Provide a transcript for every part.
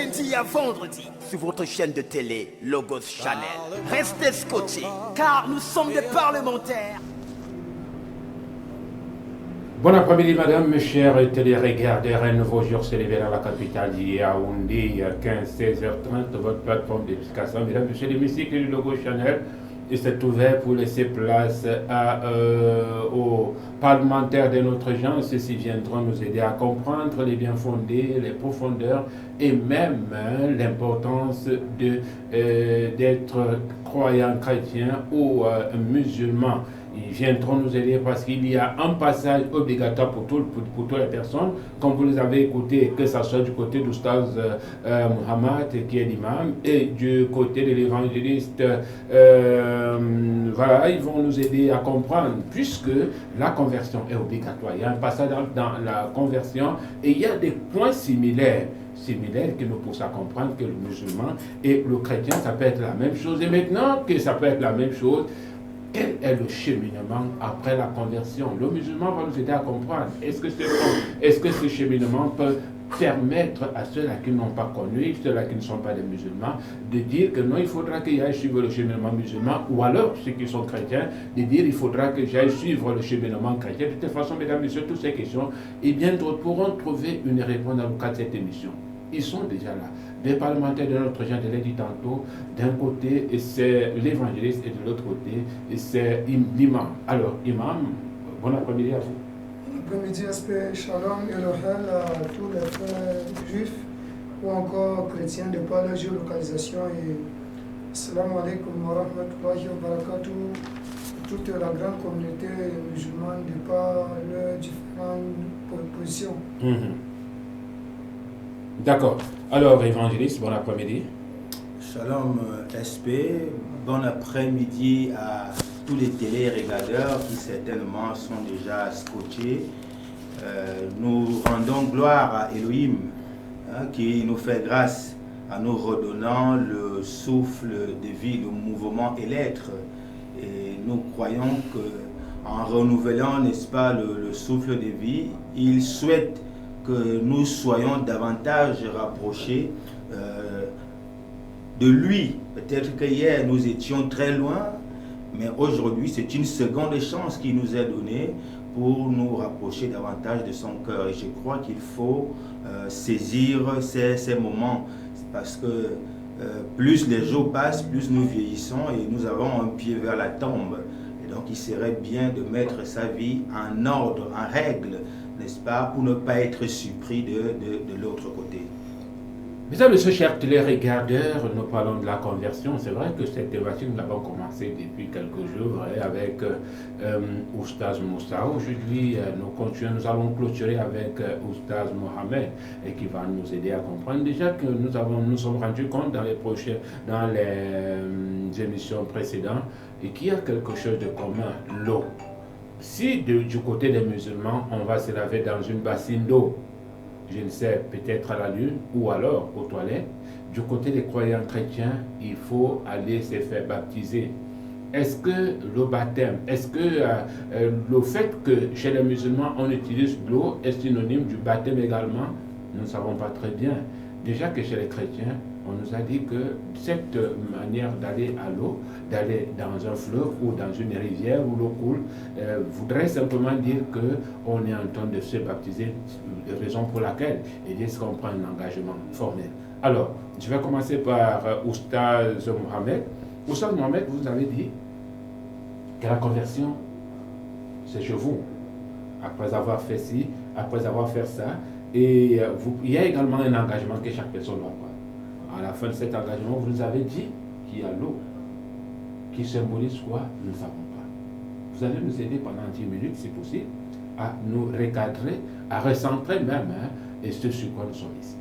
lundi à vendredi sur votre chaîne de télé Logos Channel. Restez scotchés car nous sommes des parlementaires. Bon après-midi, madame, mes chers téléregardeurs. Un nouveau jour s'est levé dans la capitale Yaoundé, 15-16h30, votre plateforme d'éducation. Mesdames, messieurs, l'hémicycle du Logos Channel est ouvert pour laisser place aux parlementaires de notre genre. Ceux-ci viendront nous aider à comprendre les bien fondés, les profondeurs et même l'importance d'être croyant chrétien ou musulman. Ils viendront nous aider parce qu'il y a un passage obligatoire pour toutes les personnes, comme vous les avez écoutés, que ce soit du côté d'Oustaz Mohamed, qui est l'imam, et du côté de l'évangéliste. Voilà, ils vont nous aider à comprendre, puisque la conversion est obligatoire. Il y a un passage dans la conversion et il y a des points similaires qui nous poussent à comprendre que le musulman et le chrétien, ça peut être la même chose. Et maintenant que ça peut être la même chose, quel est le cheminement après la conversion? Le musulman va nous aider à comprendre. Est-ce que ce cheminement peut permettre à ceux-là qui n'ont pas connu, ceux-là qui ne sont pas des musulmans, de dire que non, il faudra que j'aille suivre le cheminement musulman, ou alors ceux qui sont chrétiens, de dire il faudra que j'aille suivre le cheminement chrétien. De toute façon, mesdames et messieurs, toutes ces questions, et bien d'autres pourront trouver une réponse dans le cadre de cette émission. Ils sont déjà là. Des parlementaires de notre genre, je l'ai dit tantôt, d'un côté c'est l'évangéliste et de l'autre côté c'est l'imam. Alors, imam, bon après-midi à vous. Bon après-midi, aspect shalom et Elohel à tous les frères juifs ou encore chrétiens de par la géolocalisation et assalamu alaikum wa rahmatullahi wa barakatuh, toute la grande communauté musulmane de par leurs différentes positions. D'accord. Alors, évangéliste, bon après-midi. Shalom SP, bon après-midi à tous les télé-regardeurs qui certainement sont déjà scotchés. Nous rendons gloire à Elohim qui nous fait grâce en nous redonnant le souffle de vie, le mouvement et l'être. Et nous croyons qu'en renouvelant, n'est-ce pas, le souffle de vie, il souhaite que nous soyons davantage rapprochés de lui. Peut-être qu'hier nous étions très loin, mais aujourd'hui c'est une seconde chance qui nous est donnée pour nous rapprocher davantage de son cœur. Et je crois qu'il faut saisir ces moments, parce que plus les jours passent, plus nous vieillissons et nous avons un pied vers la tombe. Et donc il serait bien de mettre sa vie en ordre, en règle, n'est-ce pas, pour ne pas être surpris de l'autre côté. Mesdames et messieurs, chers téléregardeurs, nous parlons de la conversion. C'est vrai que cette thématique, nous l'avons commencé depuis quelques jours avec Oustaz Moussa. Aujourd'hui, nous allons clôturer avec Oustaz Mohamed et qui va nous aider à comprendre. Déjà que nous sommes rendus compte dans les émissions précédentes et qu'il y a quelque chose de commun, l'eau. Si du côté des musulmans, on va se laver dans une bassine d'eau, je ne sais, peut-être à la lune ou alors aux toilettes, du côté des croyants chrétiens, il faut aller se faire baptiser. Est-ce que le baptême, est-ce que le fait que chez les musulmans on utilise l'eau est synonyme du baptême également? Nous ne savons pas très bien. Déjà que chez les chrétiens, on nous a dit que cette manière d'aller à l'eau, d'aller dans un fleuve ou dans une rivière où l'eau coule, voudrait simplement dire qu'on est en train de se baptiser, raison pour laquelle il dit qu'on prend un engagement formel. Alors, je vais commencer par Oustaz Mohamed. Oustaz Mohamed, vous avez dit que la conversion, c'est chez vous. Après avoir fait ci, après avoir fait ça, et il y a également un engagement que chaque personne doit prendre. À la fin de cet engagement, vous nous avez dit qu'il y a l'eau qui symbolise quoi? Nous ne savons pas. Vous allez nous aider pendant 10 minutes, si possible, à nous recadrer, à recentrer même, et ce sur quoi nous sommes ici.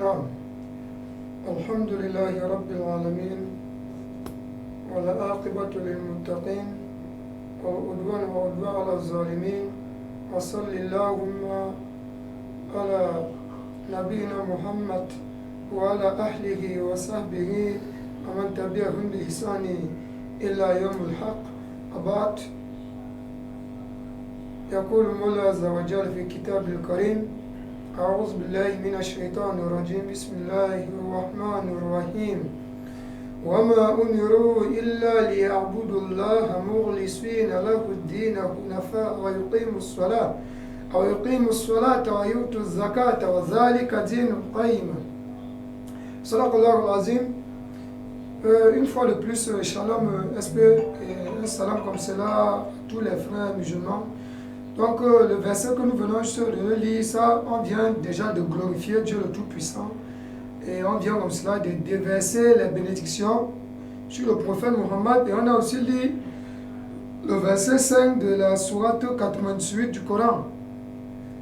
Non. Alhamdulillahi Rabbil Alamin, wa la aqibatu lil muttaqin, wa udwan ala zalimin, wa sallillahumma ala nabina Muhammad وعلى أهله وصحبه ومن تبعهم بإحسان إلى يوم الحق. أبعد يقول المولى عز وجل في كتابه الكريم أعوذ بالله من الشيطان الرجيم بسم الله الرحمن الرحيم وما أمروا إلا ليعبدوا الله مخلصين له الدين حنفاء ويقيموا الصلاة ويؤتوا الزكاة وذلك دين القيم. صدق الله العظيم. Une fois de plus, shalom, et un salam comme cela à tous les frères musulmans. Donc le verset que nous venons juste de lire, ça, on vient déjà de glorifier Dieu le Tout-Puissant. Et on vient comme cela de déverser les bénédictions sur le prophète Mohammed. Et on a aussi lu le verset 5 de la sourate 88 du Coran,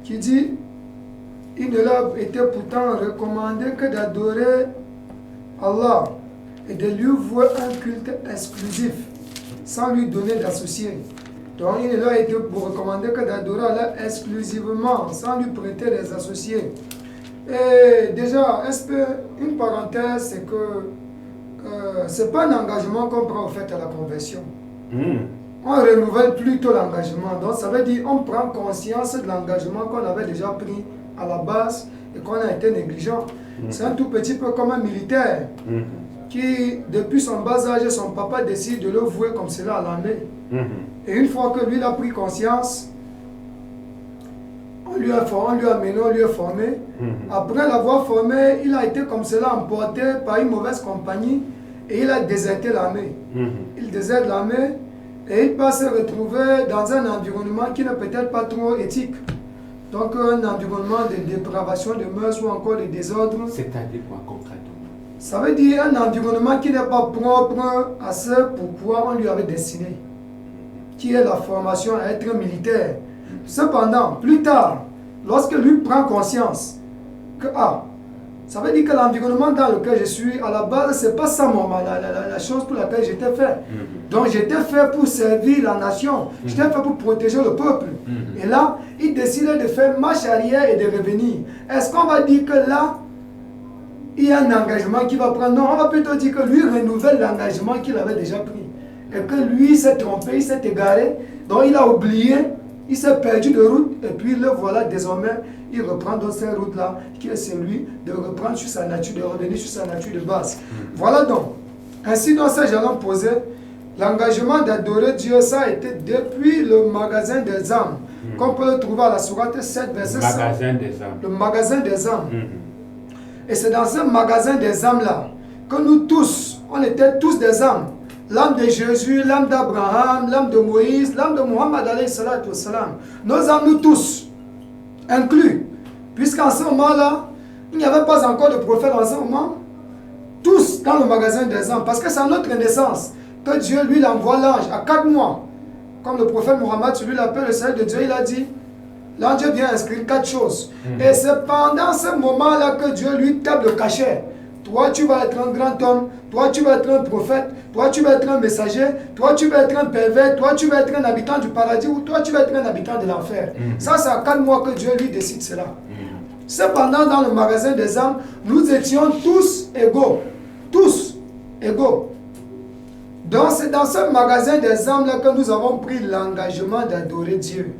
qui dit « Il ne leur était pourtant recommandé que d'adorer Allah et de lui vouer un culte exclusif, sans lui donner d'associés. » Donc il ne leur était recommandé que d'adorer Allah exclusivement, sans lui prêter des associés. Et déjà, une parenthèse, c'est que c'est pas un engagement qu'on prend au fait à la conversion. On renouvelle plutôt l'engagement. Donc ça veut dire qu'on prend conscience de l'engagement qu'on avait déjà pris à la base et qu'on a été négligent. C'est un tout petit peu comme un militaire qui, depuis son bas âge, son papa décide de le vouer comme cela à l'armée. Et une fois que lui a pris conscience, on lui a amené, on lui a formé. Après l'avoir formé, il a été comme cela emporté par une mauvaise compagnie et il a déserté l'armée. Il déserte l'armée et il peut se retrouver dans un environnement qui n'est peut-être pas trop éthique. Donc un environnement de dépravation de mœurs ou encore de désordre. C'est-à-dire quoi concrètement? Ça veut dire un environnement qui n'est pas propre à ce pourquoi on lui avait destiné, qui est la formation à être militaire. Cependant, plus tard, lorsque lui prend conscience que ça veut dire que l'environnement dans lequel je suis, à la base, c'est pas ça la chose pour laquelle j'étais fait. Donc j'étais fait pour servir la nation, j'étais fait pour protéger le peuple. Et là, il décide de faire marche arrière et de revenir. Est-ce qu'on va dire que là, il y a un engagement qu'il va prendre? Non, on va plutôt dire que lui renouvelle l'engagement qu'il avait déjà pris. Et que lui s'est trompé, il s'est égaré, donc il a oublié, il s'est perdu de route, et puis le voilà désormais, il reprend dans cette route-là, qui est celui de reprendre sur sa nature, de revenir sur sa nature de base. Voilà donc. Ainsi, dans ces jalons posés, l'engagement d'adorer Dieu, ça a été depuis le magasin des âmes, qu'on peut le trouver à la sourate 7, verset 5. Le magasin des âmes. Et c'est dans ce magasin des âmes-là que nous tous, on était tous des âmes. L'âme de Jésus, l'âme d'Abraham, l'âme de Moïse, l'âme de Mohammed alayhi salatu wassalam. Nos âmes, nous tous, inclus. Puisqu'en ce moment-là, il n'y avait pas encore de prophète en ce moment. Tous dans le magasin des âmes. Parce que c'est à notre naissance que Dieu, lui, envoie l'ange à 4 mois. Comme le prophète Mohammed, celui l'appelle le Seigneur de Dieu, il a dit, l'ange vient inscrire 4 choses. Et c'est pendant ce moment-là que Dieu lui tape le cachet. Toi, tu vas être un grand homme. Toi, tu vas être un prophète. Toi, tu vas être un messager. Toi, tu vas être un pervers. Toi, tu vas être un habitant du paradis. Ou toi, tu vas être un habitant de l'enfer. Ça, c'est à 4 mois que Dieu lui décide cela. Cependant, dans le magasin des âmes, nous étions tous égaux. Tous égaux. Donc, c'est dans ce magasin des âmes-là que nous avons pris l'engagement d'adorer Dieu.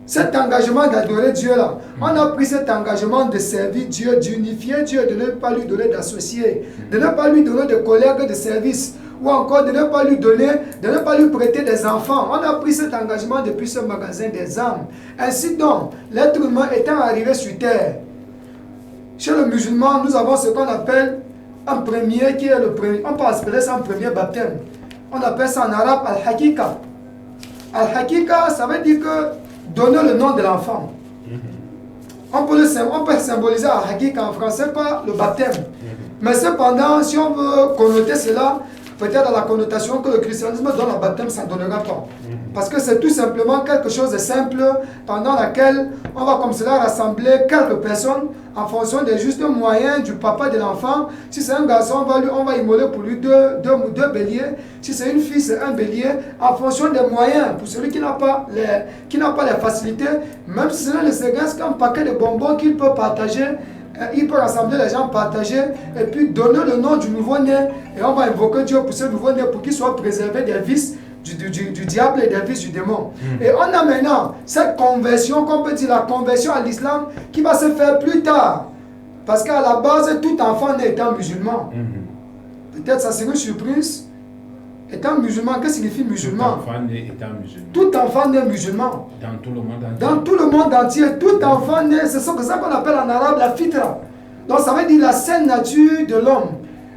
Cet engagement d'adorer Dieu là, on a pris cet engagement de servir Dieu, d'unifier Dieu, de ne pas lui donner d'associés, de ne pas lui donner de collègues de service, ou encore de ne pas lui donner, de ne pas lui prêter des enfants. On a pris cet engagement depuis ce magasin des âmes. Ainsi donc, l'être humain étant arrivé sur terre, chez le musulman, nous avons ce qu'on appelle un premier qui est le premier, on peut appeler ça un premier baptême. On appelle ça en arabe al-hakika. Al-hakika, ça veut dire que donner le nom de l'enfant. On peut symboliser al-hakika en français par le baptême. Mais cependant, si on veut connoter cela, peut-être dans la connotation que le christianisme donne au baptême, ça ne donnera pas. Parce que c'est tout simplement quelque chose de simple pendant laquelle on va comme cela rassembler quelques personnes en fonction des justes moyens du papa de l'enfant. Si c'est un garçon, on va immoler pour lui deux béliers. Si c'est une fille, c'est un bélier. En fonction des moyens, pour celui qui n'a pas les facilités, même si ce n'est qu'un paquet de bonbons qu'il peut partager, il peut rassembler les gens, partager et puis donner le nom du nouveau-né. Et on va invoquer Dieu pour ce nouveau-né pour qu'il soit préservé des vices du diable et des fils du démon. Et on a maintenant cette conversion, qu'on peut dire la conversion à l'islam, qui va se faire plus tard. Parce qu'à la base, tout enfant né étant musulman. Peut-être ça serait une surprise. Étant musulman, qu'est-ce que signifie musulman? Tout enfant né étant musulman. Tout enfant né musulman. Dans tout le monde entier. Dans tout le monde entier, tout enfant né, c'est ça qu'on appelle en arabe la fitra. Donc ça veut dire la saine nature de l'homme.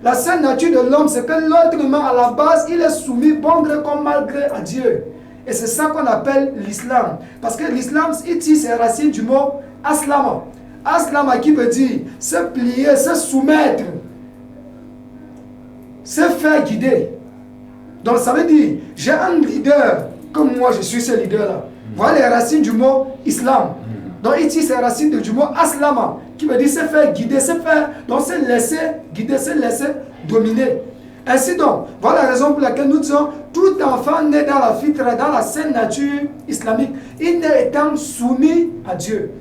La saine nature de l'homme, c'est que l'autre humain, à la base, il est soumis bon gré comme mal gré à Dieu. Et c'est ça qu'on appelle l'islam. Parce que l'islam, il tire ses racines du mot aslama. Aslama qui veut dire se plier, se soumettre, se faire guider. Donc ça veut dire, j'ai un leader, comme moi je suis ce leader-là. Voilà les racines du mot islam. Donc il tire ses racines du mot aslama, qui veut dire se faire guider, se faire, donc se laisser guider, se laisser dominer. Ainsi donc, voilà la raison pour laquelle nous disons, tout enfant né dans la fitra, dans la saine nature islamique, il est étant soumis à Dieu.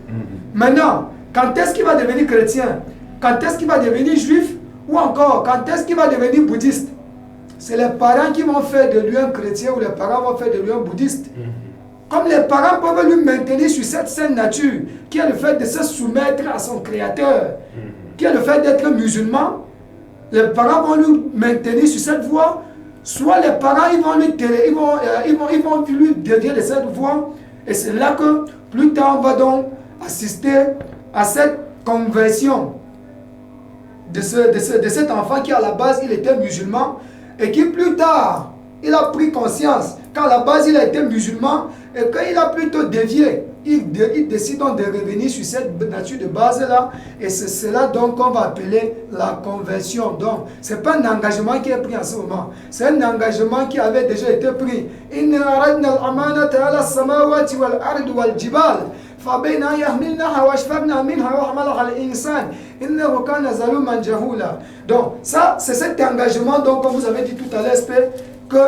Maintenant, quand est-ce qu'il va devenir chrétien? Quand est-ce qu'il va devenir juif? Ou encore, quand est-ce qu'il va devenir bouddhiste? C'est les parents qui vont faire de lui un chrétien ou les parents vont faire de lui un bouddhiste. Comme les parents peuvent lui maintenir sur cette saine nature, qui est le fait de se soumettre à son créateur, qui est le fait d'être musulman, les parents vont lui maintenir sur cette voie, soit les parents ils vont lui dévier de cette voie, et c'est là que plus tard on va donc assister à cette conversion de cet enfant qui à la base il était musulman, et qui plus tard, il a pris conscience qu'à la base il a été musulman et qu'il a plutôt dévié. Il décide donc de revenir sur cette nature de base-là, et c'est cela donc qu'on va appeler la conversion. Donc, ce n'est pas un engagement qui est pris en ce moment, c'est un engagement qui avait déjà été pris. Donc ça c'est cet engagement, donc comme vous avez dit tout à l'heure, que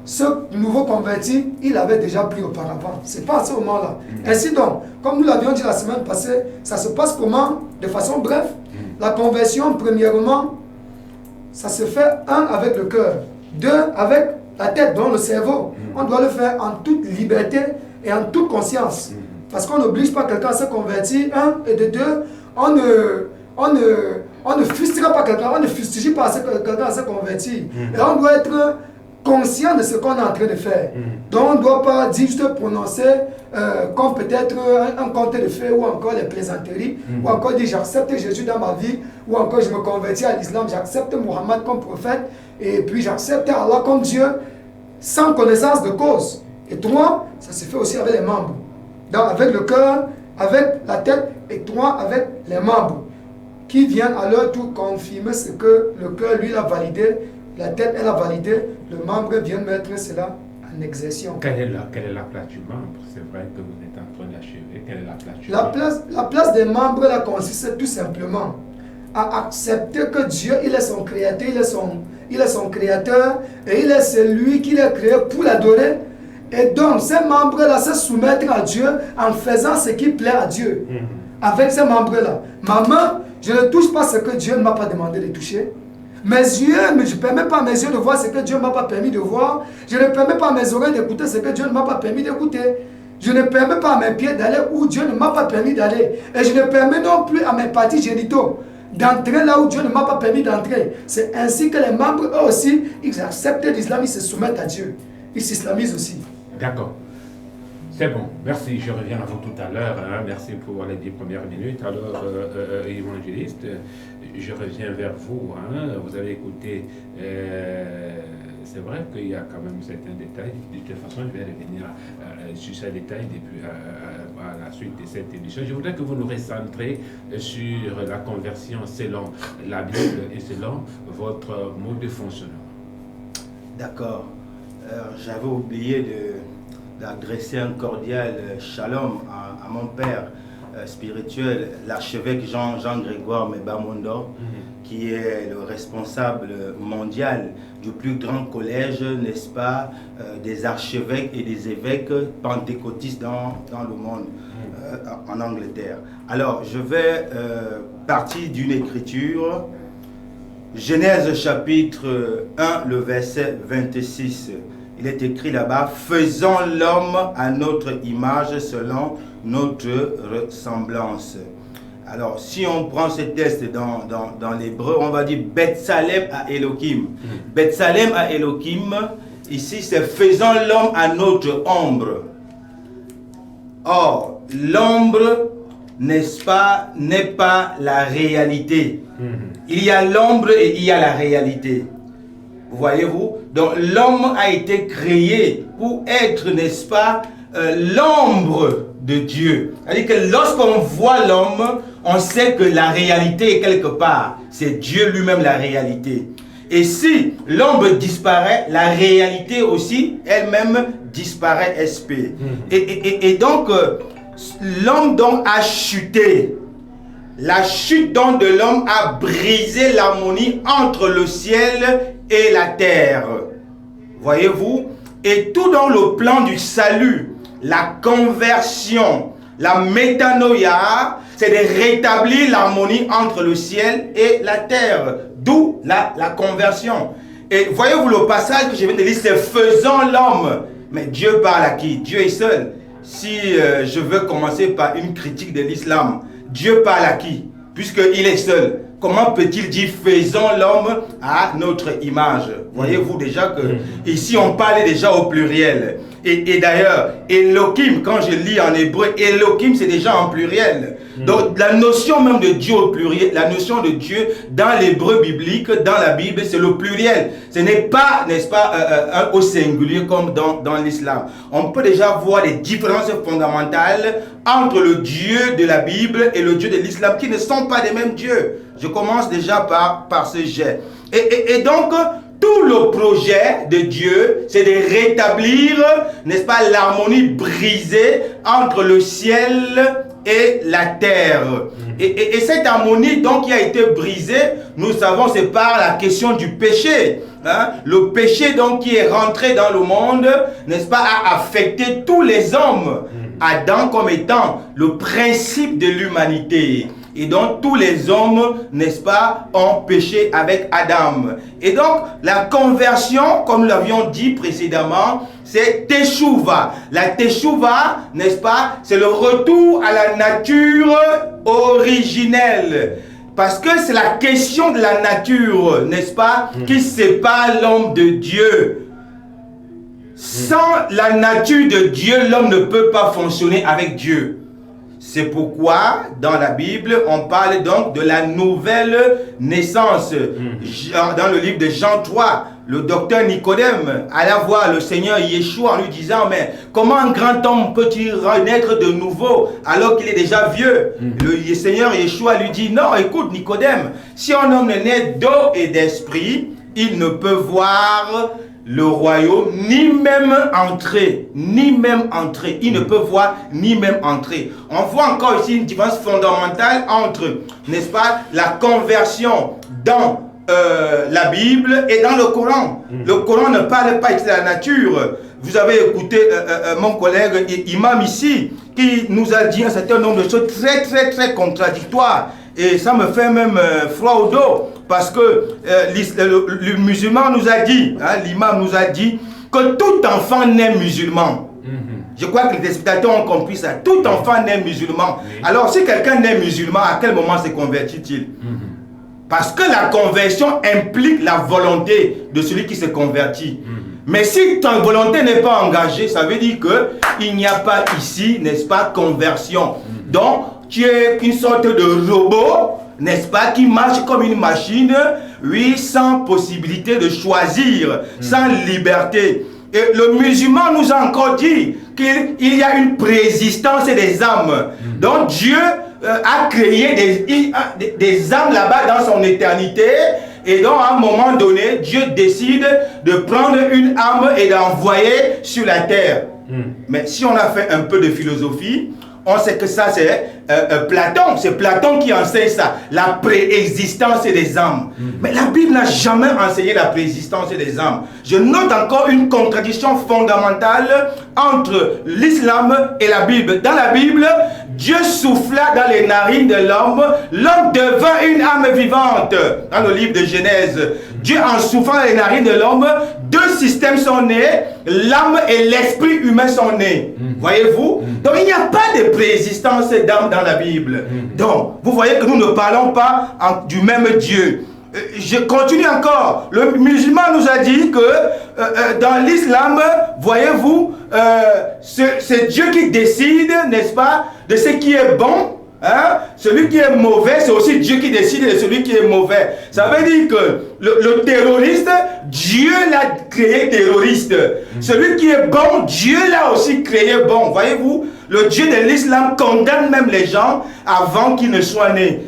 ce nouveau converti il avait déjà pris auparavant. C'est pas à ce moment là. Ainsi donc, comme nous l'avions dit la semaine passée, ça se passe comment? De façon bref. La conversion, premièrement, ça se fait avec le cœur, avec la tête, donc le cerveau. On doit le faire en toute liberté et en toute conscience. Parce qu'on n'oblige pas quelqu'un à se convertir, et de deux, on ne fustigera pas quelqu'un, on ne fustige pas quelqu'un à se convertir. Et on doit être conscient de ce qu'on est en train de faire. Donc on ne doit pas juste prononcer comme peut-être un conte de fées ou encore les plaisanteries, ou encore dire j'accepte Jésus dans ma vie, ou encore je me convertis à l'islam, j'accepte Mohammed comme prophète, et puis j'accepte Allah comme Dieu, sans connaissance de cause. Et toi, ça se fait aussi avec les membres. Donc avec le cœur, avec la tête, et toi avec les membres, qui viennent à leur tour confirmer ce que le cœur lui a validé, la tête elle a validé, le membre vient mettre cela en exercice. Quelle est la place du membre? C'est vrai que vous êtes en train d'achever. Quelle est la place du membre? La place des membres là consiste tout simplement à accepter que Dieu il est son créateur, il est son créateur, et il est celui qui l'a créé pour l'adorer. Et donc ces membres là se soumettre à Dieu en faisant ce qui plaît à Dieu. Avec ces membres là, ma main, je ne touche pas ce que Dieu ne m'a pas demandé de toucher. Mes yeux, je ne permets pas à mes yeux de voir ce que Dieu ne m'a pas permis de voir. Je ne permets pas à mes oreilles d'écouter ce que Dieu ne m'a pas permis d'écouter. Je ne permets pas à mes pieds d'aller où Dieu ne m'a pas permis d'aller. Et je ne permets non plus à mes parties génitaux d'entrer là où Dieu ne m'a pas permis d'entrer. C'est ainsi que les membres, eux aussi, ils acceptent l'islam, ils se soumettent à Dieu. Ils s'islamisent aussi. D'accord. C'est bon, merci, je reviens à vous tout à l'heure, merci pour les 10 premières minutes. Alors, évangéliste, je reviens vers vous, vous avez écouté, c'est vrai qu'il y a quand même certains détails, de toute façon je vais revenir sur ces détails depuis, à la suite de cette émission. Je voudrais que vous nous recentrez sur la conversion selon la Bible et selon votre mode de fonctionnement. D'accord, j'avais oublié d'adresser un cordial shalom à mon père spirituel, l'archevêque Jean-Grégoire Mebamondo, qui est le responsable mondial du plus grand collège, n'est-ce pas, des archevêques et des évêques pentecôtistes dans le monde, en Angleterre. Alors, je vais partir d'une écriture, Genèse chapitre 1, le verset 26. il est écrit là-bas, faisons l'homme à notre image selon notre ressemblance. Alors, si on prend ce texte dans l'hébreu, on va dire Betsalem à Elohim. Betsalem à Elohim, ici c'est faisons l'homme à notre ombre. Or, l'ombre, n'est-ce pas, n'est pas la réalité. Il y a l'ombre et il y a la réalité. Voyez-vous? Donc, l'homme a été créé pour être, n'est-ce pas, l'ombre de Dieu. C'est-à-dire que lorsqu'on voit l'homme, on sait que la réalité est quelque part. C'est Dieu lui-même la réalité. Et si l'ombre disparaît, la réalité aussi, elle-même, disparaît, SP. Et donc, l'homme donc a chuté. La chute donc de l'homme a brisé l'harmonie entre le ciel et la terre. Voyez-vous? Et tout dans le plan du salut, la conversion, la métanoïa, c'est de rétablir l'harmonie entre le ciel et la terre. D'où la conversion. Et voyez-vous le passage que je viens de lire, c'est faisons l'homme. Mais Dieu parle à qui? Dieu est seul. Si je veux commencer par une critique de l'islam, Dieu parle à qui? Puisqu'il est seul. Comment peut-il dire faisons l'homme à notre image? Voyez-vous déjà que ici on parle déjà au pluriel. Et d'ailleurs, Elohim, quand je lis en hébreu, Elohim c'est déjà en pluriel. Donc la notion même de Dieu au pluriel, la notion de Dieu dans l'hébreu biblique, dans la Bible, c'est le pluriel. Ce n'est pas, n'est-ce pas, au singulier comme dans l'islam. On peut déjà voir des différences fondamentales entre le Dieu de la Bible et le Dieu de l'islam qui ne sont pas des mêmes dieux. Je commence déjà par ce jet. Et donc, tout le projet de Dieu, c'est de rétablir, n'est-ce pas, l'harmonie brisée entre le ciel et la terre. Et cette harmonie donc qui a été brisée, nous savons, c'est par la question du péché. Hein? Le péché donc qui est rentré dans le monde, n'est-ce pas, a affecté tous les hommes. Adam comme étant le principe de l'humanité. Et donc tous les hommes, n'est-ce pas, ont péché avec Adam. Et donc la conversion, comme nous l'avions dit précédemment, c'est Teshuva. La Teshuva, n'est-ce pas, c'est le retour à la nature originelle. Parce que c'est la question de la nature, n'est-ce pas, qui sépare l'homme de Dieu. Sans la nature de Dieu, l'homme ne peut pas fonctionner avec Dieu. C'est pourquoi, dans la Bible, on parle donc de la nouvelle naissance. Dans le livre de Jean 3, le docteur Nicodème alla voir le Seigneur Yeshua en lui disant, mais comment un grand homme peut-il renaître de nouveau alors qu'il est déjà vieux? Le Seigneur Yeshua lui dit, non, écoute Nicodème, si un homme est né d'eau et d'esprit, il ne peut voir le royaume, ni même entrer, il ne peut voir, ni même entrer. On voit encore ici une différence fondamentale entre, n'est-ce pas, la conversion dans la Bible et dans le Coran. Le Coran ne parle pas de la nature. Vous avez écouté mon collègue imam ici, qui nous a dit un certain nombre de choses très contradictoires. Et ça me fait même froid au dos. Parce que le musulman nous a dit, hein, l'imam nous a dit que tout enfant naît musulman. Je crois que les spectateurs ont compris ça. Tout enfant naît musulman. Alors si quelqu'un naît musulman, à quel moment se convertit-il? Parce que la conversion implique la volonté de celui qui se convertit. Mais si ta volonté n'est pas engagée, ça veut dire qu'il n'y a pas ici, n'est-ce pas, conversion. Donc tu es une sorte de robot, n'est-ce pas, qui marche comme une machine, oui, sans possibilité de choisir, sans liberté. Et le musulman nous a encore dit qu'il y a une préexistence des âmes. Donc Dieu a créé des âmes là-bas dans son éternité. Et donc à un moment donné, Dieu décide de prendre une âme et d'envoyer sur la terre. Mais si on a fait un peu de philosophie, on sait que ça c'est Platon. C'est Platon qui enseigne ça, la préexistence des âmes. Mais la Bible n'a jamais enseigné la préexistence des âmes. Je note encore une contradiction fondamentale entre l'islam et la Bible. Dans la Bible, Dieu souffla dans les narines de l'homme, l'homme devint une âme vivante. Dans le livre de Genèse, Dieu en soufflant dans les narines de l'homme, deux systèmes sont nés, l'âme et l'esprit humain sont nés. Voyez-vous? Donc il n'y a pas de préexistence d'âme dans la Bible. Donc, vous voyez que nous ne parlons pas du même Dieu. Je continue encore. Le musulman nous a dit que dans l'islam, voyez-vous, c'est Dieu qui décide, n'est-ce pas, de ce qui est bon. Hein? Celui qui est mauvais, c'est aussi Dieu qui décide de celui qui est mauvais. Ça veut dire que le terroriste, Dieu l'a créé terroriste. Celui qui est bon, Dieu l'a aussi créé bon. Voyez-vous, le Dieu de l'islam condamne même les gens avant qu'ils ne soient nés.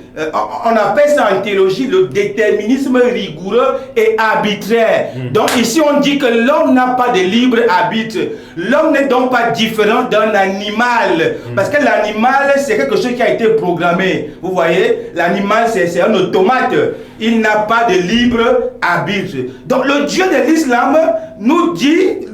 On appelle ça en théologie le déterminisme rigoureux et arbitraire. Donc ici on dit que l'homme n'a pas de libre arbitre. L'homme n'est donc pas différent d'un animal. Parce que l'animal c'est quelque chose qui a été programmé. Vous voyez, l'animal c'est un automate. Il n'a pas de libre arbitre. Donc le Dieu de l'islam nous dit,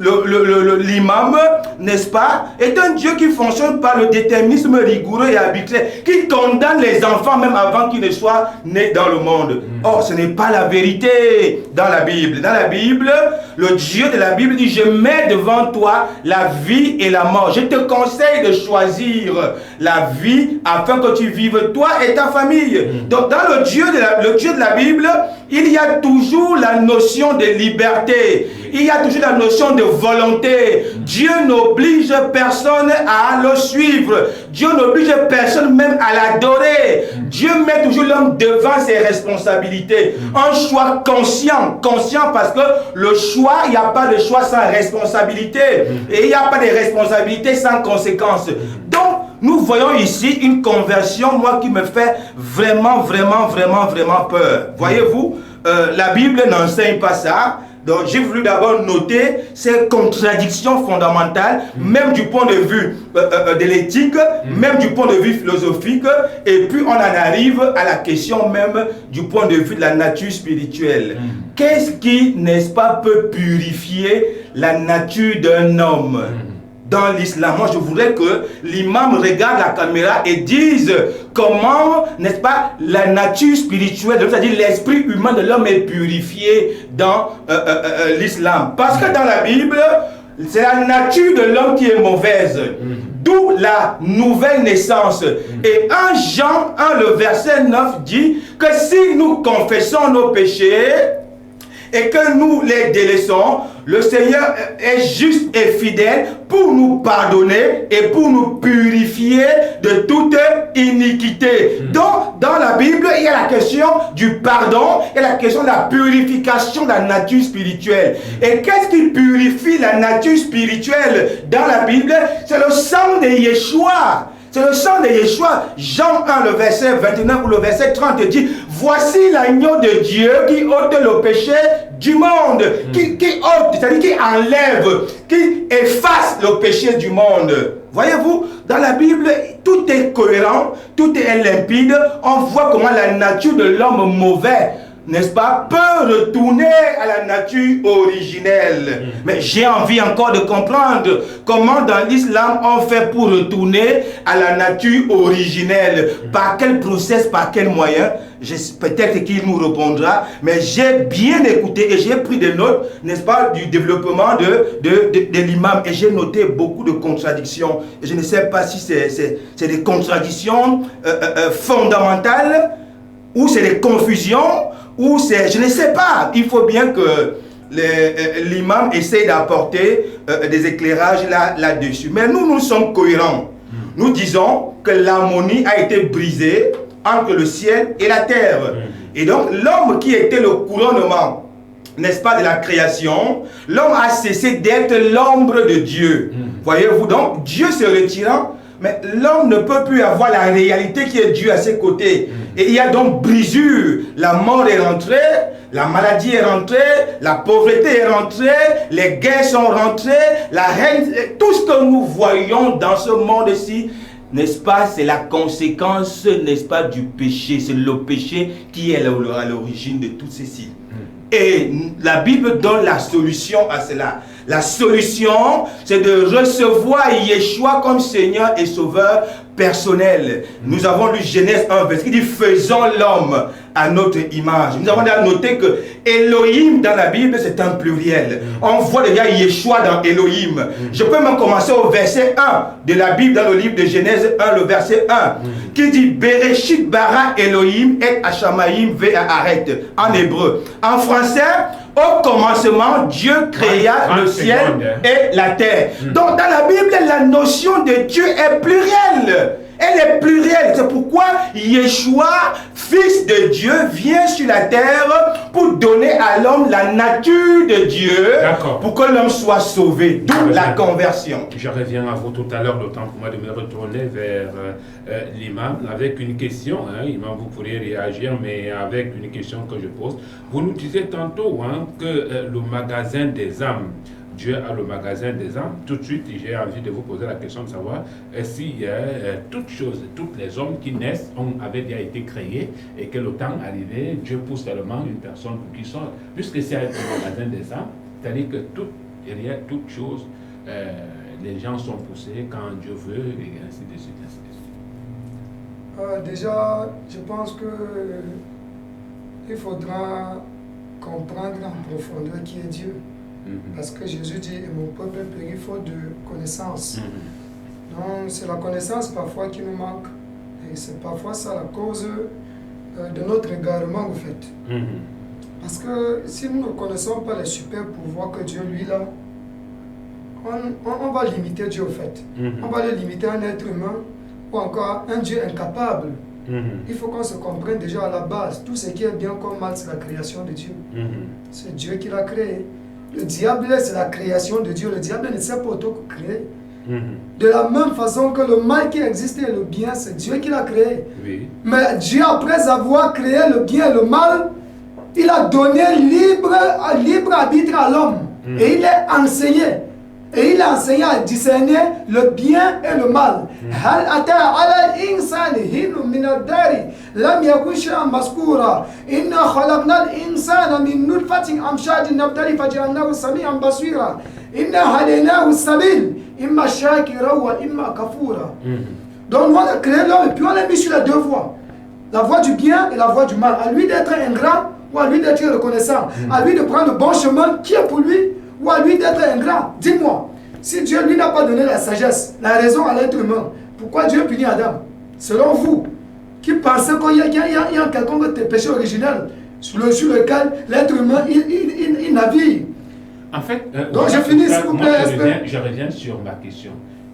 l'imam, n'est-ce pas, est un Dieu qui fonctionne par le déterminisme rigoureux et arbitraire, qui condamne les enfants même avant qu'ils ne soient nés dans le monde. Or, ce n'est pas la vérité dans la Bible. Dans la Bible, le Dieu de la Bible dit, je mets devant toi la vie et la mort. Je te conseille de choisir la vie afin que tu vives toi et ta famille. Donc, dans le Dieu de la Bible, il y a toujours la notion de liberté. Il y a toujours la notion de volonté. Dieu n'oblige personne à le suivre. Dieu n'oblige personne même à l'adorer. Dieu met toujours l'homme devant ses responsabilités. Un choix conscient. Conscient parce que le choix, il n'y a pas de choix sans responsabilité. Et il n'y a pas de responsabilité sans conséquence. Donc, nous voyons ici une conversion, moi, qui me fait vraiment peur. Voyez-vous, la Bible n'enseigne pas ça. Donc, j'ai voulu d'abord noter ces contradictions fondamentales, même du point de vue de l'éthique, même du point de vue philosophique, et puis on en arrive à la question même du point de vue de la nature spirituelle. Qu'est-ce qui, n'est-ce pas, peut purifier la nature d'un homme? Dans l'islam, moi je voudrais que l'imam regarde la caméra et dise comment, n'est-ce pas, la nature spirituelle, c'est-à-dire l'esprit humain de l'homme est purifié dans l'islam. Parce que dans la Bible, c'est la nature de l'homme qui est mauvaise. D'où la nouvelle naissance. Et 1 Jean 1, le verset 9 dit que si nous confessons nos péchés et que nous les délaissons, le Seigneur est juste et fidèle pour nous pardonner et pour nous purifier de toute iniquité. Donc, dans la Bible, il y a la question du pardon et la question de la purification de la nature spirituelle. Et qu'est-ce qui purifie la nature spirituelle dans la Bible? C'est le sang de Yeshua. C'est le sang de Yeshua. Jean 1, le verset 29 ou le verset 30 dit: voici l'agneau de Dieu qui ôte le péché du monde. Qui ôte, c'est-à-dire qui enlève, qui efface le péché du monde. Voyez-vous, dans la Bible, tout est cohérent, tout est limpide. On voit comment la nature de l'homme mauvais, n'est-ce pas, peut retourner à la nature originelle. Mais j'ai envie encore de comprendre comment dans l'islam on fait pour retourner à la nature originelle. Par quel process, par quel moyen? Peut-être qu'il nous répondra, mais j'ai bien écouté et j'ai pris des notes, n'est-ce pas, du développement de l'imam, et j'ai noté beaucoup de contradictions. Et je ne sais pas si c'est des contradictions fondamentales, ou c'est des confusions, ou c'est, je ne sais pas. Il faut bien que l'imam essaye d'apporter des éclairages là-dessus. Mais nous sommes cohérents. Nous disons que l'harmonie a été brisée entre le ciel et la terre. Et donc l'homme qui était le couronnement, n'est-ce pas, de la création, l'homme a cessé d'être l'ombre de Dieu. Voyez-vous, donc Dieu se retirant, mais l'homme ne peut plus avoir la réalité qui est Dieu à ses côtés. Et il y a donc brisure. La mort est rentrée, la maladie est rentrée, la pauvreté est rentrée, les guerres sont rentrées, la haine, tout ce que nous voyons dans ce monde-ci, n'est-ce pas, c'est la conséquence, n'est-ce pas, du péché. C'est le péché qui est à l'origine de tout ceci. Et la Bible donne la solution à cela. La solution, c'est de recevoir Yeshua comme Seigneur et Sauveur personnel. Nous avons lu Genèse 1, verset qui dit faisons l'homme à notre image. Nous avons noté que Elohim dans la Bible c'est un pluriel. On voit déjà Yeshua dans Elohim. Je peux même commencer au verset 1 de la Bible dans le livre de Genèse 1, le verset 1 qui dit Bereshit bara Elohim et Hashamaim ve'aret en hébreu. En français, au commencement, Dieu créa le ciel et la terre. Donc dans la Bible, la notion de Dieu est plurielle. Elle est plurielle. C'est pourquoi Yeshua, fils de Dieu, vient sur la terre pour donner à l'homme la nature de Dieu, pour que l'homme soit sauvé. D'où la conversion. Je reviens à vous tout à l'heure, le temps pour moi de me retourner vers l'imam avec une question. Imam, vous pourriez réagir, mais avec une question que je pose. Vous nous disiez tantôt que le magasin des âmes, Dieu a le magasin des âmes. Tout de suite, j'ai envie de vous poser la question de savoir si toutes choses, tous les hommes qui naissent avaient déjà été créés et que le temps arrivé, Dieu pousse tellement une personne qui sort. Puisque c'est le magasin des âmes, c'est-à-dire que toute chose, les gens sont poussés quand Dieu veut et ainsi de suite. Déjà, je pense que il faudra comprendre en profondeur qui est Dieu. Parce que Jésus dit, mon peuple périt faute de connaissance. Donc c'est la connaissance parfois qui nous manque. Et c'est parfois ça la cause de notre égarement au fait. Parce que si nous ne connaissons pas les super pouvoirs que Dieu lui a, on va limiter Dieu au fait. On va le limiter à un être humain ou encore un Dieu incapable. Il faut qu'on se comprenne déjà à la base. Tout ce qui est bien comme mal, c'est la création de Dieu. C'est Dieu qui l'a créé. Le diable, c'est la création de Dieu. Le diable ne sait pas auto-créer. De la même façon que le mal qui existe et le bien, c'est Dieu qui l'a créé. Mais Dieu, après avoir créé le bien et le mal, il a donné libre arbitre à l'homme. Et il est enseigné. Et il a enseigné à discerner le bien et le mal. هل أتى على الإنسان حين من الدهر لم يكن شيئا مذكورا إنا خلقنا الإنسان من نطفة أمشاج نبتلي فجعلناه سميعا بصيرا إنا هديناه السبيل إما شاكرا وإما كفورا. Donc on a créé l'homme et puis on l'a mis sur les deux voies. La voie du bien et la voie du mal. À lui d'être ingrat ou à lui d'être reconnaissant. À lui de prendre le bon chemin qui est pour lui ou à lui d'être ingrat. Dis-moi, si Dieu lui n'a pas donné la sagesse, la raison à l'être humain, pourquoi Dieu punit Adam? Selon vous, qui pensez qu'il y a quelqu'un de péché originel sur lequel l'être humain il navigue? En fait, donc je finis s'il vous plaît. Je reviens sur ma question.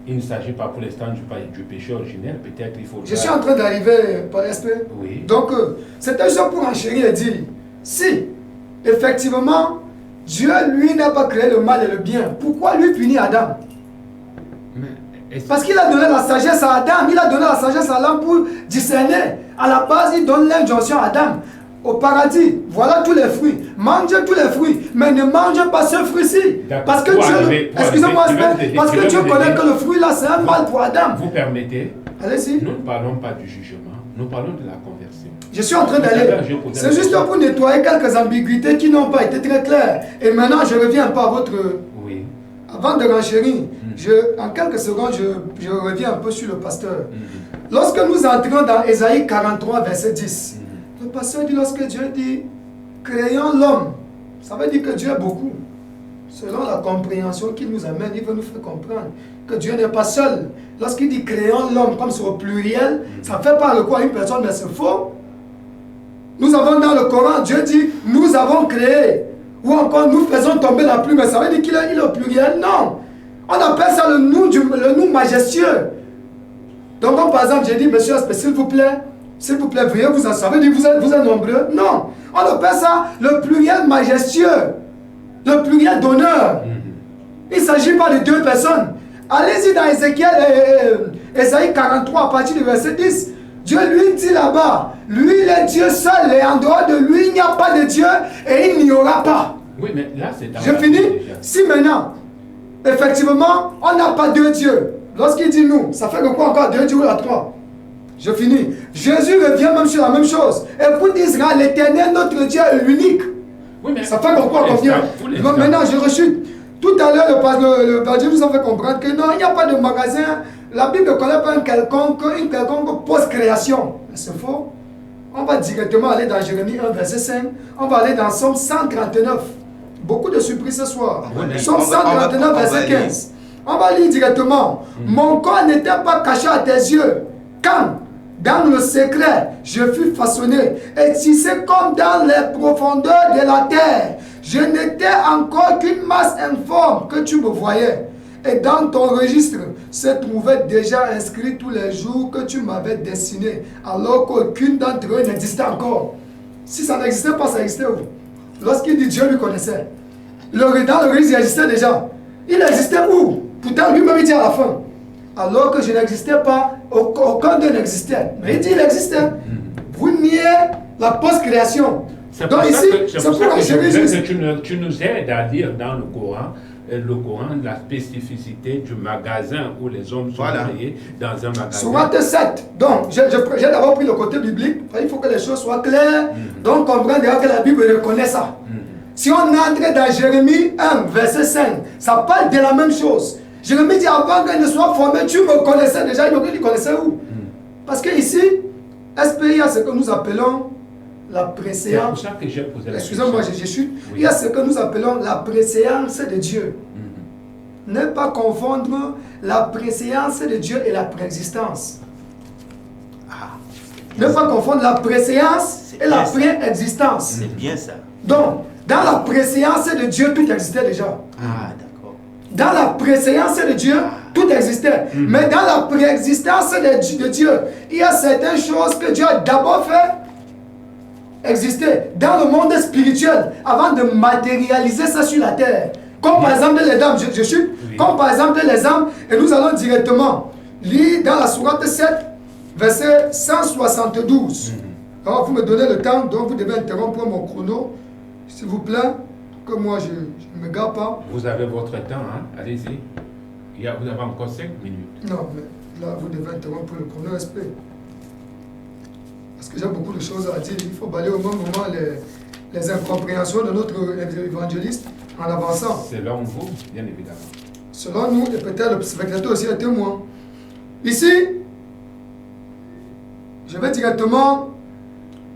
Il ne s'agit pas pour l'instant du péché originel, peut-être il faut... Je suis en train d'arriver par respect. Oui. Donc, c'est un jeu pour enchérir et dire, si, effectivement, Dieu, lui, n'a pas créé le mal et le bien, pourquoi lui punir Adam? Parce qu'il a donné la sagesse à Adam, il a donné la sagesse à l'homme pour discerner. À la base, il donne l'injonction à Adam. Au paradis, voilà tous les fruits. Mange tous les fruits, mais ne mange pas ce fruit-ci. Parce que Dieu, excusez-moi, parce que Dieu connaît que le fruit là, c'est un mal pour Adam. Vous permettez? Allez-y. Nous ne parlons pas du jugement, nous parlons de la conversion. Je suis en train d'aller. C'est juste pour nettoyer quelques ambiguïtés qui n'ont pas été très claires. Et maintenant, je reviens un peu à votre... Oui. Avant de renchérir, en quelques secondes, je reviens un peu sur le pasteur. Lorsque nous entrons dans Ésaïe 43, verset 10, le pasteur dit, lorsque Dieu dit, créons l'homme, ça veut dire que Dieu est beaucoup. Selon la compréhension qu'il nous amène, il veut nous faire comprendre que Dieu n'est pas seul. Lorsqu'il dit créons l'homme comme c'est au pluriel, ça fait pas le quoi à une personne, mais c'est faux. Nous avons dans le Coran, Dieu dit, nous avons créé. Ou encore, nous faisons tomber la pluie, mais ça veut dire qu'il est au pluriel. Non. On appelle ça le nous majestueux. Donc, comme par exemple, j'ai dit, monsieur, s'il vous plaît, veuillez vous en savoir, vous êtes nombreux. Non. On appelle ça le pluriel majestueux. Le pluriel d'honneur. Il ne s'agit pas de deux personnes. Allez-y dans Ésaïe 43, à partir du verset 10. Dieu lui dit là-bas, lui il est Dieu seul et en dehors de lui il n'y a pas de Dieu et il n'y aura pas. Oui, mais là c'est... Je finis. Si maintenant, effectivement, on n'a pas deux dieux, lorsqu'il dit nous, ça fait que quoi encore deux dieux ou trois? Je finis. Jésus revient même sur la même chose. Et pour Israël, l'éternel, notre Dieu est l'unique. Oui, mais ça fait que quoi qu'on vient. Maintenant je rechute. Tout à l'heure, le Père Dieu nous a fait comprendre que non, il n'y a pas de magasin la Bible ne connaît pas une quelconque post-création. C'est faux. On va directement aller dans Jérémie 1, verset 5. On va aller dans Somme 139. Beaucoup de surprises ce soir. Somme 139, verset 15. On va lire directement. Mon corps n'était pas caché à tes yeux. Quand, dans le secret, je fus façonné et tissé comme dans les profondeurs de la terre. Je n'étais encore qu'une masse informe que tu me voyais. Et dans ton registre se trouvaient déjà inscrits tous les jours que tu m'avais destinés, alors qu'aucune d'entre eux n'existait encore. Si ça n'existait pas, ça existait où? Lorsqu'il dit Dieu lui connaissait. Dans le registre, il existait déjà. Il existait où? Pourtant, lui-même, il dit à la fin. Alors que je n'existais pas, aucun d'eux n'existait. Mais il dit il existait. Vous niez la post-création. Donc ici, c'est pour ça que tu nous aides à dire dans le Coran, la spécificité du magasin où les hommes sont créés dans un magasin. Sourate 7. Donc, j'ai d'abord pris le côté biblique. Il faut que les choses soient claires. Donc, comprendre que la Bible reconnaît ça. Si on entre dans Jérémie 1, verset 5, ça parle de la même chose. Jérémie dit avant qu'elle ne soit formée, tu me connaissais déjà. Il connaissait où? Parce que ici, SPI, il y a ce que nous appelons la préséance. C'est pour ça que j'ai posé la question. Excusez-moi, je chute. Oui. Il y a ce que nous appelons la préséance de Dieu. Ne pas confondre la préséance de Dieu et la préexistence. Ne pas confondre la préséance et la préexistence. C'est bien ça. Donc, dans la préséance de Dieu, tout existait déjà. D'accord. Dans la préséance de Dieu, tout existait. Mais dans la préexistence de Dieu, il y a certaines choses que Dieu a d'abord fait exister dans le monde spirituel avant de matérialiser ça sur la terre. Comme par exemple les âmes, je chute. Comme par exemple les âmes, et nous allons directement lire dans la sourate 7, verset 172. Alors vous me donnez le temps, donc vous devez interrompre mon chrono, s'il vous plaît, que moi je ne me gare pas. Vous avez votre temps, hein? Allez-y. Vous avez encore 5 minutes. Non, mais là vous devez interrompre le chrono, respect. Parce que j'ai beaucoup de choses à dire. Il faut balayer au même moment les incompréhensions de notre évangéliste en avançant. Selon vous, bien évidemment. Selon nous, et peut-être le spectateur aussi est témoin. Ici, je vais directement.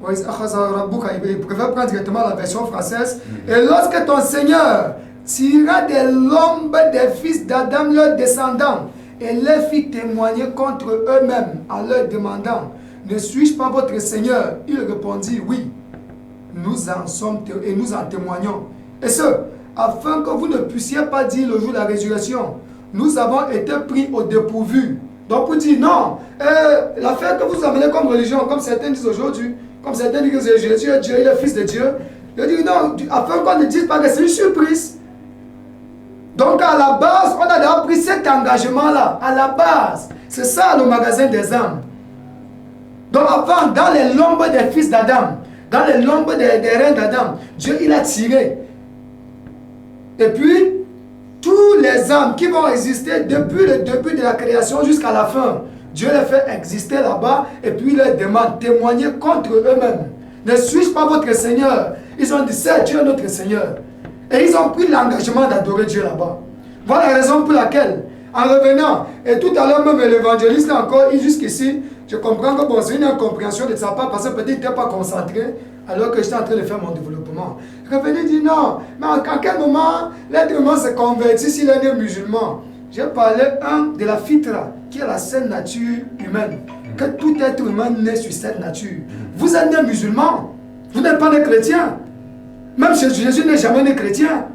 Je préfère prendre directement la version française. Et lorsque ton Seigneur tira de l'ombre des fils d'Adam leurs descendants et les fit témoigner contre eux-mêmes en leur demandant: ne suis-je pas votre Seigneur? Il répondit: oui, nous en sommes et nous en témoignons. Et ce, afin que vous ne puissiez pas dire le jour de la résurrection: nous avons été pris au dépourvu. Donc pour dire non, l'affaire que vous amenez comme religion, comme certains disent aujourd'hui, comme certains disent que Jésus est Dieu, il est fils de Dieu. Je dis non, afin qu'on ne dise pas que c'est une surprise. Donc à la base, on a déjà pris cet engagement-là. À la base, c'est ça le magasin des âmes. Donc avant, dans les lombes des fils d'Adam, dans les lombes des reins d'Adam, Dieu il a tiré. Et puis, tous les âmes qui vont exister depuis le début de la création jusqu'à la fin, Dieu les fait exister là-bas et puis il leur demande de témoigner contre eux-mêmes. Ne suis-je pas votre Seigneur? Ils ont dit: c'est Dieu notre Seigneur. Et ils ont pris l'engagement d'adorer Dieu là-bas. Voilà la raison pour laquelle, en revenant, et tout à l'heure même l'évangéliste encore, jusqu'ici, je comprends que bon, c'est une incompréhension de sa part parce que peut-être il n'était pas concentré alors que j'étais en train de faire mon développement. Revenez dit non, mais en quel moment l'être humain se convertit s'il est né musulman? J'ai parlé de la fitra, qui est la saine nature humaine, que tout être humain naît sur cette nature. Vous êtes né musulman, vous n'êtes pas né chrétien. Même Jésus n'est jamais né chrétien.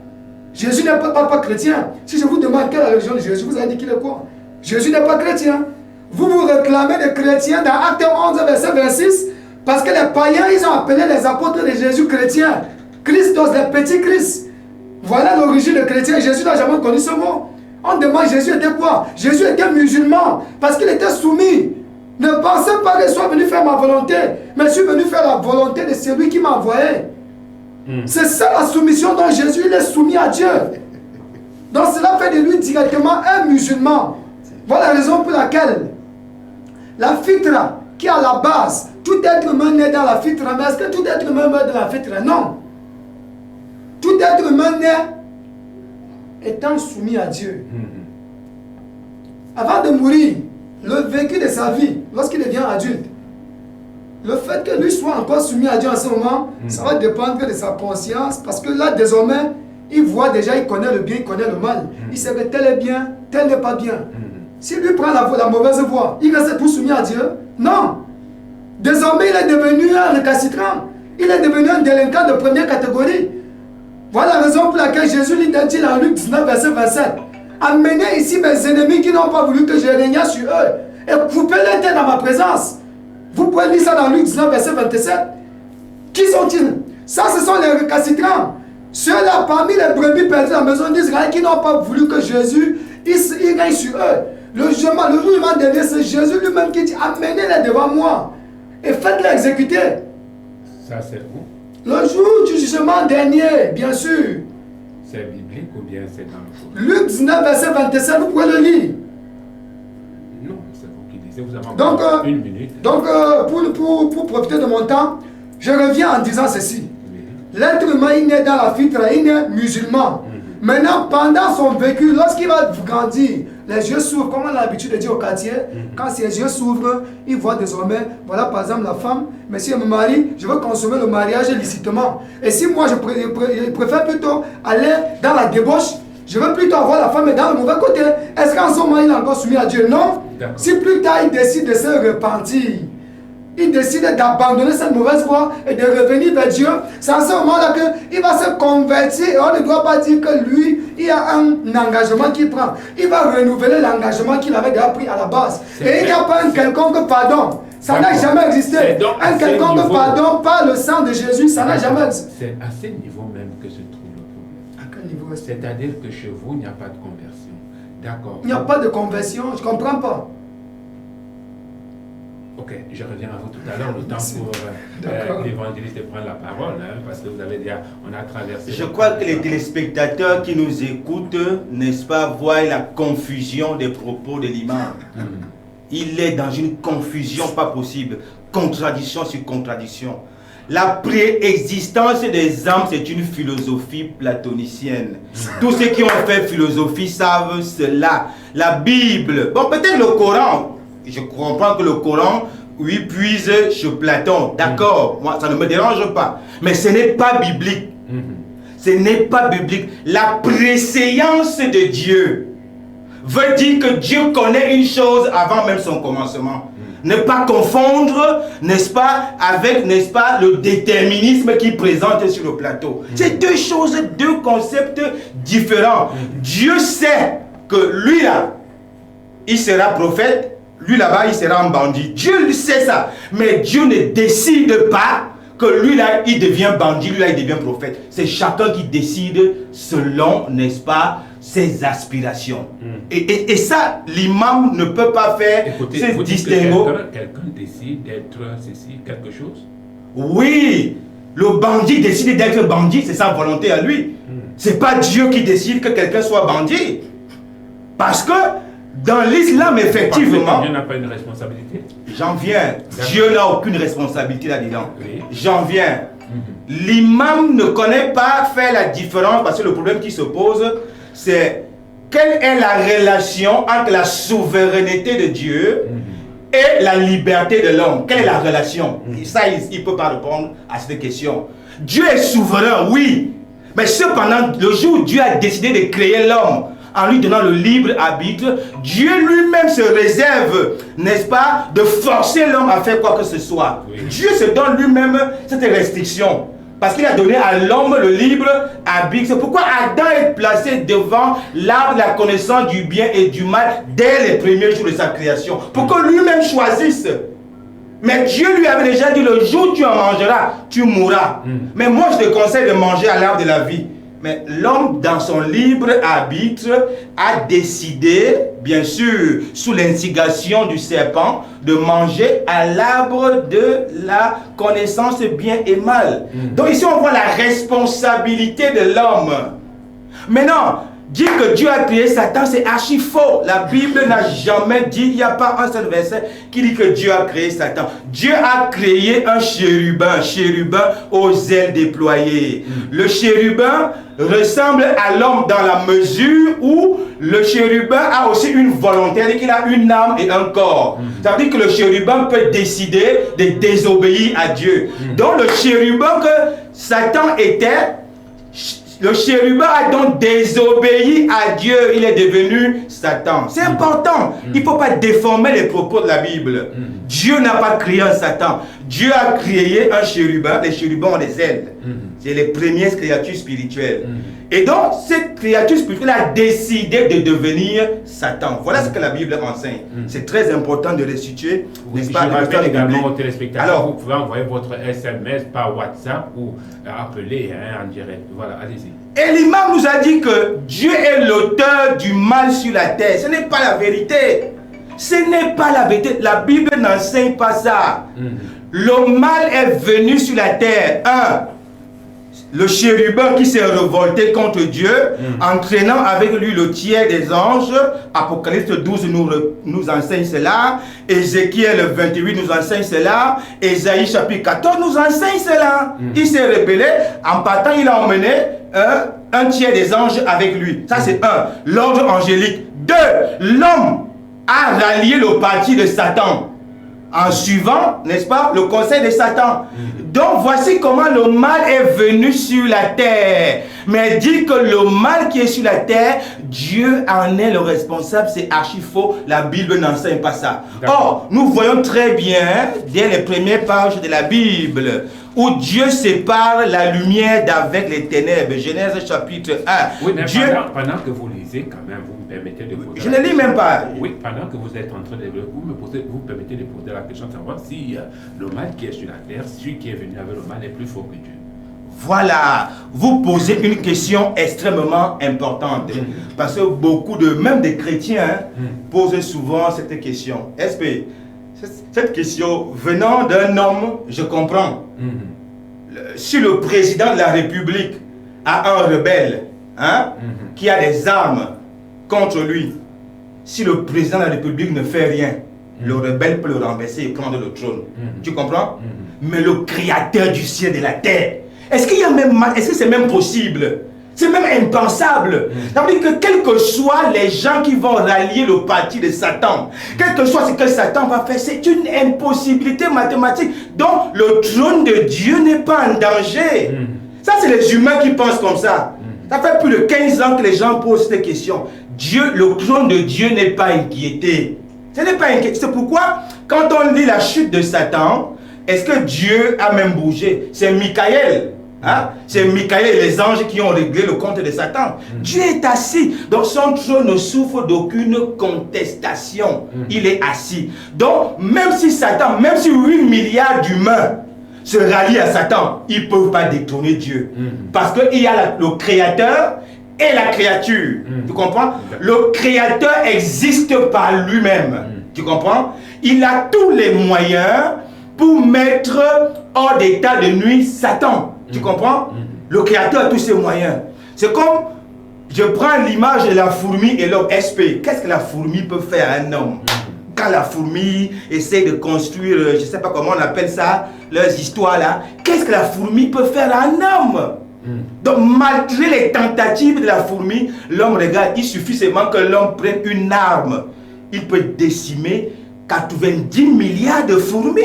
Jésus n'est pas chrétien. Si je vous demande quelle est la religion de Jésus, vous allez dire qu'il est quoi? Jésus n'est pas chrétien. Vous vous réclamez des chrétiens dans Acte 11, verset 26, parce que les païens, ils ont appelé les apôtres de Jésus chrétiens. Christos, les petits Christ. Voilà l'origine de chrétien. Jésus n'a jamais connu ce mot. On demande Jésus était quoi? Jésus était musulman, parce qu'il était soumis. Ne pensez pas que je sois venu faire ma volonté, mais je suis venu faire la volonté de celui qui m'a envoyé. C'est ça la soumission dont Jésus il est soumis à Dieu. Donc cela fait de lui directement un musulman. Voilà la raison pour laquelle la fitra, qui est à la base, tout être humain naît dans la fitra, mais est-ce que tout être humain meurt dans la fitra? Non. Tout être humain naît étant soumis à Dieu. Avant de mourir, le vécu de sa vie, lorsqu'il devient adulte, le fait que lui soit encore soumis à Dieu en ce moment, ça va dépendre de sa conscience, parce que là, désormais, il voit déjà, il connaît le bien, il connaît le mal. Il sait que tel est bien, tel n'est pas bien. S'il lui prend la mauvaise voie, il reste tout soumis à Dieu? Non. Désormais, il est devenu un récalcitrant. Il est devenu un délinquant de première catégorie. Voilà la raison pour laquelle Jésus lui dit dans Luc 19, verset 27, « Amenez ici mes ennemis qui n'ont pas voulu que je régne sur eux, et coupez-les dans ma présence. » Vous pouvez lire ça dans Luc 19, verset 27. Qui sont-ils? Ça, ce sont les récalcitrants. Ceux-là, parmi les brebis perdues de la maison d'Israël, qui n'ont pas voulu que Jésus il règne sur eux. Le jugement dernier, c'est Jésus lui-même qui dit, amenez-les devant moi et faites-les exécuter. Ça, c'est où? Le jour du jugement dernier, bien sûr. C'est biblique ou bien c'est dans le Coran? Luc 19, verset 27, vous pouvez le lire. Non, c'est vous qui lisez, vous avez Donc, encore une minute. Donc, pour profiter de mon temps, je reviens en disant ceci. Oui. L'être humain, il naît dans la fitra, il naît musulman. Maintenant, pendant son vécu, lorsqu'il va grandir, les yeux s'ouvrent, comme on a l'habitude de dire au quartier, quand ses yeux s'ouvrent, il voit désormais, voilà par exemple la femme, mais si elle me marie, je veux consommer le mariage licitement. Et si moi je préfère plutôt aller dans la débauche, je veux plutôt avoir la femme dans le mauvais côté, est-ce qu'en ce moment il est encore soumis à Dieu? Non. Si plus tard il décide de se repentir, il décide d'abandonner cette mauvaise voie et de revenir vers Dieu, c'est à ce moment-là qu'il va se convertir. Et on ne doit pas dire que lui, il y a un engagement qu'il prend. Il va renouveler l'engagement qu'il avait déjà pris à la base. Et il n'y a pas un quelconque pardon. Ça n'a jamais existé. Un quelconque pardon par le sang de Jésus, ça n'a jamais existé. C'est à ce niveau même que se trouve le problème. À quel niveau est-ce? C'est-à-dire que chez vous, il n'y a pas de conversion. D'accord. Il n'y a pas de conversion, je ne comprends pas. Ok, je reviens à vous tout à l'heure, le temps pour l'évangéliste de prendre la parole, hein, parce que vous avez dit, on a traversé... Je crois que les téléspectateurs qui nous écoutent, n'est-ce pas, voient la confusion des propos de l'imam. Il est dans une confusion pas possible, contradiction sur contradiction. La préexistence des âmes, c'est une philosophie platonicienne. Tous ceux qui ont fait philosophie savent cela. La Bible, bon, peut-être le Coran, je comprends que le Coran, oui, puise chez Platon. D'accord, moi, ça ne me dérange pas. Mais ce n'est pas biblique. Ce n'est pas biblique. La préséance de Dieu veut dire que Dieu connaît une chose avant même son commencement. Ne pas confondre, n'est-ce pas, avec, n'est-ce pas, le déterminisme qui présente sur le plateau. C'est deux choses, deux concepts différents. Dieu sait que lui là, il sera prophète. Lui là-bas, il sera un bandit. Dieu lui sait ça. Mais Dieu ne décide pas que lui là, il devient bandit, lui là, il devient prophète. C'est chacun qui décide selon, n'est-ce pas, ses aspirations. Et ça, l'imam ne peut pas faire. Écoutez, ce vous dites que distinguo. quelqu'un décide d'être ceci, quelque chose? Oui, le bandit décide d'être bandit, c'est sa volonté à lui. C'est pas Dieu qui décide que quelqu'un soit bandit. Parce que dans l'islam, effectivement, Dieu n'a pas une responsabilité. j'en viens. Dieu n'a aucune responsabilité là-dedans. Oui. J'en viens. L'imam ne connaît pas faire la différence parce que le problème qui se pose, c'est quelle est la relation entre la souveraineté de Dieu et la liberté de l'homme. Quelle est la relation? Ça, il ne peut pas répondre à cette question. Dieu est souverain, oui. Mais cependant, le jour où Dieu a décidé de créer l'homme, en lui donnant le libre arbitre, Dieu lui-même se réserve, n'est-ce pas, de forcer l'homme à faire quoi que ce soit. Oui. Dieu se donne lui-même cette restriction. Parce qu'il a donné à l'homme le libre arbitre. C'est pourquoi Adam est placé devant l'arbre de la connaissance du bien et du mal dès les premiers jours de sa création. Pour que lui-même choisisse. Mais Dieu lui avait déjà dit, le jour où tu en mangeras, tu mourras. Mais moi, je te conseille de manger à l'arbre de la vie. Mais l'homme, dans son libre arbitre, a décidé, bien sûr, sous l'instigation du serpent, de manger à l'arbre de la connaissance bien et mal. Donc ici, on voit la responsabilité de l'homme. Maintenant, Dire que Dieu a créé Satan, c'est archi faux. La Bible n'a jamais dit, il n'y a pas un seul verset qui dit que Dieu a créé Satan. Dieu a créé un chérubin aux ailes déployées. Le chérubin ressemble à l'homme dans la mesure où le chérubin a aussi une volonté, c'est-à-dire qu'il a une âme et un corps. Ça veut dire que le chérubin peut décider de désobéir à Dieu. Donc le chérubin que Satan était, le chérubin a donc désobéi à Dieu, il est devenu Satan. C'est important, il ne faut pas déformer les propos de la Bible. Dieu n'a pas créé un Satan, Dieu a créé un chérubin, les chérubins ont des ailes. C'est les premières créatures spirituelles. Et donc, cette créature spirituelle a décidé de devenir Satan. Voilà ce que la Bible enseigne. C'est très important de restituer, n'est-ce pas? Je rappelle également aux téléspectateurs, alors, vous pouvez envoyer votre SMS par WhatsApp ou appeler en direct. Voilà, allez-y. Et l'imam nous a dit que Dieu est l'auteur du mal sur la terre. Ce n'est pas la vérité. Ce n'est pas la vérité. La Bible n'enseigne pas ça. Le mal est venu sur la terre. Le chérubin qui s'est révolté contre Dieu, entraînant avec lui le tiers des anges. Apocalypse 12 nous enseigne cela. Ézéchiel 28 nous enseigne cela. Ésaïe chapitre 14 nous enseigne cela. Il s'est rebellé. En partant, il a emmené un tiers des anges avec lui. Ça c'est l'ordre angélique. 2, l'homme a rallié le parti de Satan en suivant, n'est-ce pas, le conseil de Satan. Donc voici comment le mal est venu sur la terre. Mais dit que le mal qui est sur la terre, Dieu en est le responsable, c'est archi faux. La Bible n'enseigne pas ça. Or, nous voyons très bien, dès les premières pages de la Bible, où Dieu sépare la lumière d'avec les ténèbres. Genèse chapitre 1. Oui, mais Dieu... pendant que vous lisez, quand même, vous me permettez de poser Je ne lis même pas. Oui, pendant que vous êtes en train de vous permettez de poser la question de savoir si le mal qui est sur la terre, celui qui est venu avec le mal est plus fort que Dieu. Voilà, vous posez une question extrêmement importante. Parce que beaucoup même des chrétiens posent souvent cette question. Cette question venant d'un homme, je comprends. Si le président de la République a un rebelle qui a des armes contre lui, si le président de la République ne fait rien, le rebelle peut le renverser et prendre le trône. Tu comprends? Mais le créateur du ciel et de la terre, est-ce qu'il y a même mal? Est-ce que c'est même possible? C'est même impensable. Ça veut dire que quels que soient les gens qui vont rallier le parti de Satan, quel que soit ce que Satan va faire, c'est une impossibilité mathématique. Donc le trône de Dieu n'est pas en danger. Ça, c'est les humains qui pensent comme ça. Ça fait plus de 15 ans que les gens posent cette question. Le trône de Dieu n'est pas inquiété. Ce n'est pas inquiété. C'est pourquoi, quand on lit la chute de Satan, est-ce que Dieu a même bougé? C'est Michael. C'est Michael et les anges qui ont réglé le compte de Satan. Dieu est assis. Donc son trône ne souffre d'aucune contestation. Il est assis. Donc même si Satan, même si 8 milliards d'humains se rallient à Satan, ils ne peuvent pas détrôner Dieu. Parce qu'il y a le créateur et la créature. Tu comprends? Le créateur existe par lui-même. Tu comprends? Il a tous les moyens pour mettre hors d'état de nuire Satan. Tu comprends? Le créateur a tous ses moyens. C'est comme, je prends l'image de la fourmi et l'homme. SP, qu'est-ce que la fourmi peut faire à un homme? Quand la fourmi essaie de construire, je ne sais pas comment on appelle ça, leurs histoires là, qu'est-ce que la fourmi peut faire à un homme? Donc malgré les tentatives de la fourmi, l'homme regarde, il suffit seulement que l'homme prenne une arme. Il peut décimer 90 milliards de fourmis.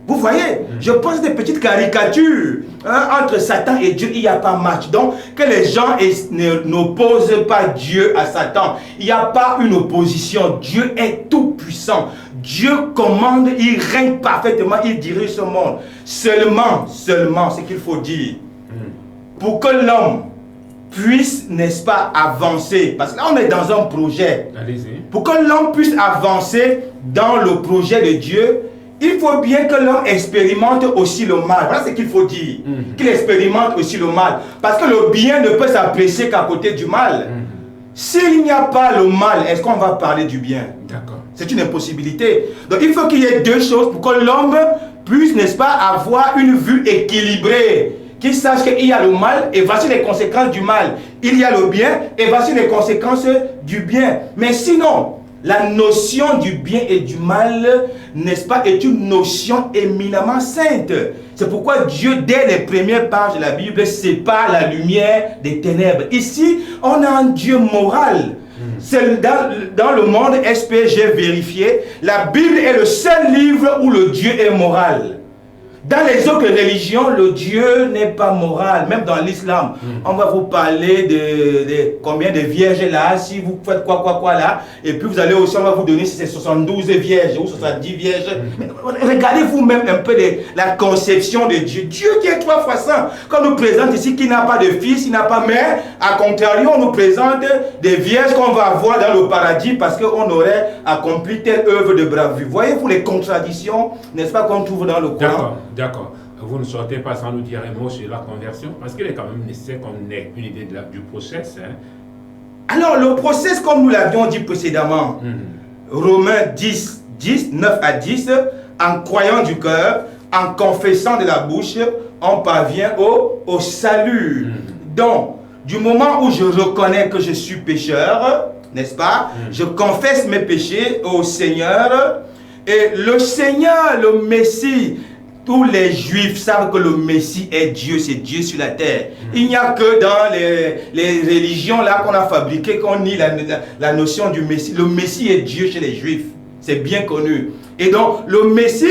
Vous voyez, je pense des petites caricatures. Entre Satan et Dieu, il n'y a pas match. Donc, que les gens n'opposent pas Dieu à Satan. Il n'y a pas une opposition. Dieu est tout puissant. Dieu commande, il règne parfaitement, il dirige ce monde. Seulement, ce qu'il faut dire, pour que l'homme puisse, n'est-ce pas, avancer. Parce que là, on est dans un projet. Allez-y. Pour que l'homme puisse avancer dans le projet de Dieu, il faut bien que l'homme expérimente aussi le mal. Voilà ce qu'il faut dire. Qu'il expérimente aussi le mal. Parce que le bien ne peut s'apprécier qu'à côté du mal. S'il n'y a pas le mal, est-ce qu'on va parler du bien? D'accord. C'est une impossibilité. Donc il faut qu'il y ait deux choses pour que l'homme puisse, n'est-ce pas, avoir une vue équilibrée. Qu'il sache qu'il y a le mal et voici les conséquences du mal. il y a le bien, et voici les conséquences du bien. Mais sinon, la notion du bien et du mal, n'est-ce pas, est une notion éminemment sainte. C'est pourquoi Dieu, dès les premières pages de la Bible, sépare la lumière des ténèbres. Ici, on a un Dieu moral. C'est dans le monde SP, j'ai vérifié, la Bible est le seul livre où le Dieu est moral. Dans les autres religions, le Dieu n'est pas moral. Même dans l'islam, on va vous parler de combien de vierges là, si vous faites quoi là. Et puis vous allez aussi, on va vous donner si c'est 72 vierges ou 70 vierges. Mais regardez vous-même un peu la conception de Dieu. Dieu qui est 3 fois saint. Quand on nous présente ici qui n'a pas de fils, il n'a pas mère, à contrario, on nous présente des vierges qu'on va avoir dans le paradis parce qu'on aurait accompli telle œuvre de bravure. Voyez-vous les contradictions, n'est-ce pas, qu'on trouve dans le Coran? D'accord. Vous ne sortez pas sans nous dire un mot sur la conversion, parce qu'il est quand même nécessaire qu'on ait une idée du process. Hein. Alors, le process, comme nous l'avions dit précédemment, Romains 10, 9 à 10, en croyant du cœur, en confessant de la bouche, on parvient au salut. Donc, du moment où je reconnais que je suis pécheur, n'est-ce pas, je confesse mes péchés au Seigneur, et le Seigneur, le Messie, tous les Juifs savent que le Messie est Dieu, c'est Dieu sur la terre. Il n'y a que dans les religions là qu'on a fabriquées qu'on nie la notion du Messie. Le Messie est Dieu chez les Juifs, c'est bien connu. Et donc le Messie,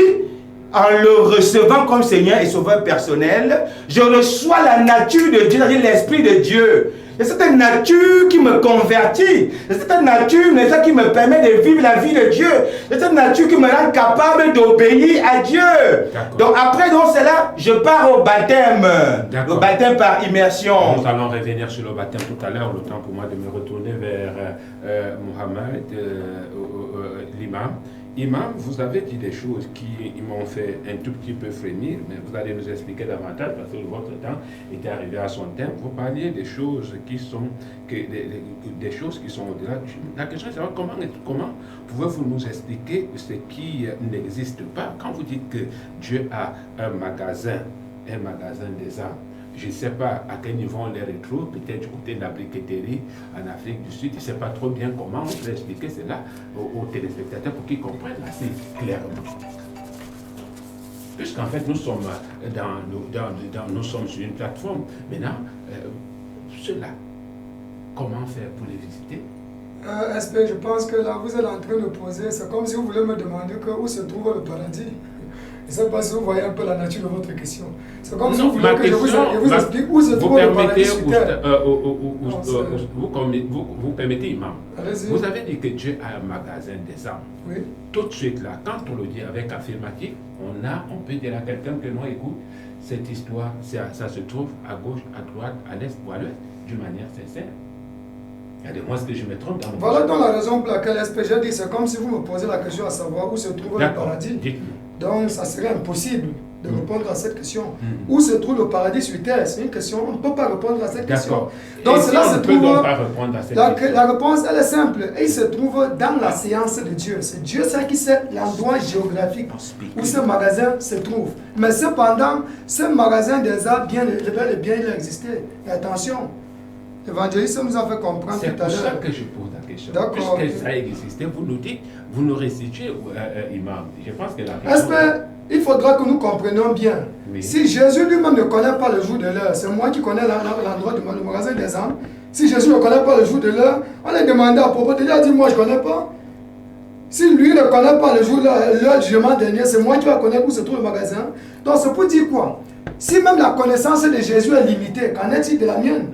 en le recevant comme Seigneur et Sauveur personnel, je reçois la nature de Dieu, c'est-à-dire l'Esprit de Dieu. C'est cette nature qui me convertit. C'est cette nature qui me permet de vivre la vie de Dieu. C'est cette nature qui me rend capable d'obéir à Dieu. Donc après cela, je pars au baptême. Le baptême par immersion. Nous allons revenir sur le baptême tout à l'heure. Le temps pour moi de me retourner vers Mohamed, l'imam. Imam, vous avez dit des choses qui m'ont fait un tout petit peu frémir, mais vous allez nous expliquer davantage parce que votre temps était arrivé à son terme. Vous parliez des choses qui sont, des choses qui sont au-delà. La question est comment pouvez-vous nous expliquer ce qui n'existe pas quand vous dites que Dieu a un magasin des âmes. Je ne sais pas à quel niveau on les retrouve, peut-être du côté de la briqueterie en Afrique du Sud. Je ne sais pas trop bien comment on peut expliquer cela aux téléspectateurs pour qu'ils comprennent assez clairement. Puisqu'en fait, nous sommes, nous sommes sur une plateforme. Maintenant, cela, comment faire pour les visiter? SP, je pense que là, vous êtes en train de poser, c'est comme si vous voulez me demander où se trouve le paradis. Je ne sais pas si vous voyez un peu la nature de votre question. C'est comme si vous voulez que je vous explique où se trouve le paradis sur terre. Vous permettez, Imam. Vous avez dit que Dieu a un magasin des âmes. Oui. Tout de suite là, quand on le dit avec affirmatif, on peut dire à quelqu'un que non, écoute, cette histoire, ça se trouve à gauche, à droite, à l'est ou à l'ouest, d'une manière sincère. Regardez-moi ce que je me trompe dans Voilà donc la raison pour laquelle SPG dit, c'est comme si vous me posez la question à savoir où se trouve le paradis. Donc ça serait impossible de répondre à cette question. Où se trouve le paradis sur terre? C'est une question, on ne peut pas répondre à cette question. Donc cela se trouve. La réponse elle est simple. Et il se trouve dans la séance de Dieu. C'est Dieu seul qui sait l'endroit géographique où ce magasin se trouve. Mais cependant, ce magasin des arts, bien il a existé. Et attention. L'évangéliste nous a fait comprendre tout à l'heure. C'est pour ça que je pose la question. Puisque ça existait, vous nous dites, vous nous restituez, Imam. Je pense que la réponse... Il faudra que nous comprenions bien. Oui. Si Jésus lui-même ne connaît pas le jour de l'heure, c'est moi qui connais l'endroit du magasin des âmes. Si Jésus ne connaît pas le jour de l'heure, on a demandé à propos de lui, il a dit, moi je ne connais pas. Si lui ne connaît pas le jour de l'heure du jugement dernier, c'est moi qui vais connaître où se trouve le magasin. Donc c'est pour dire quoi? Si même la connaissance de Jésus est limitée, qu'en est-il de la mienne?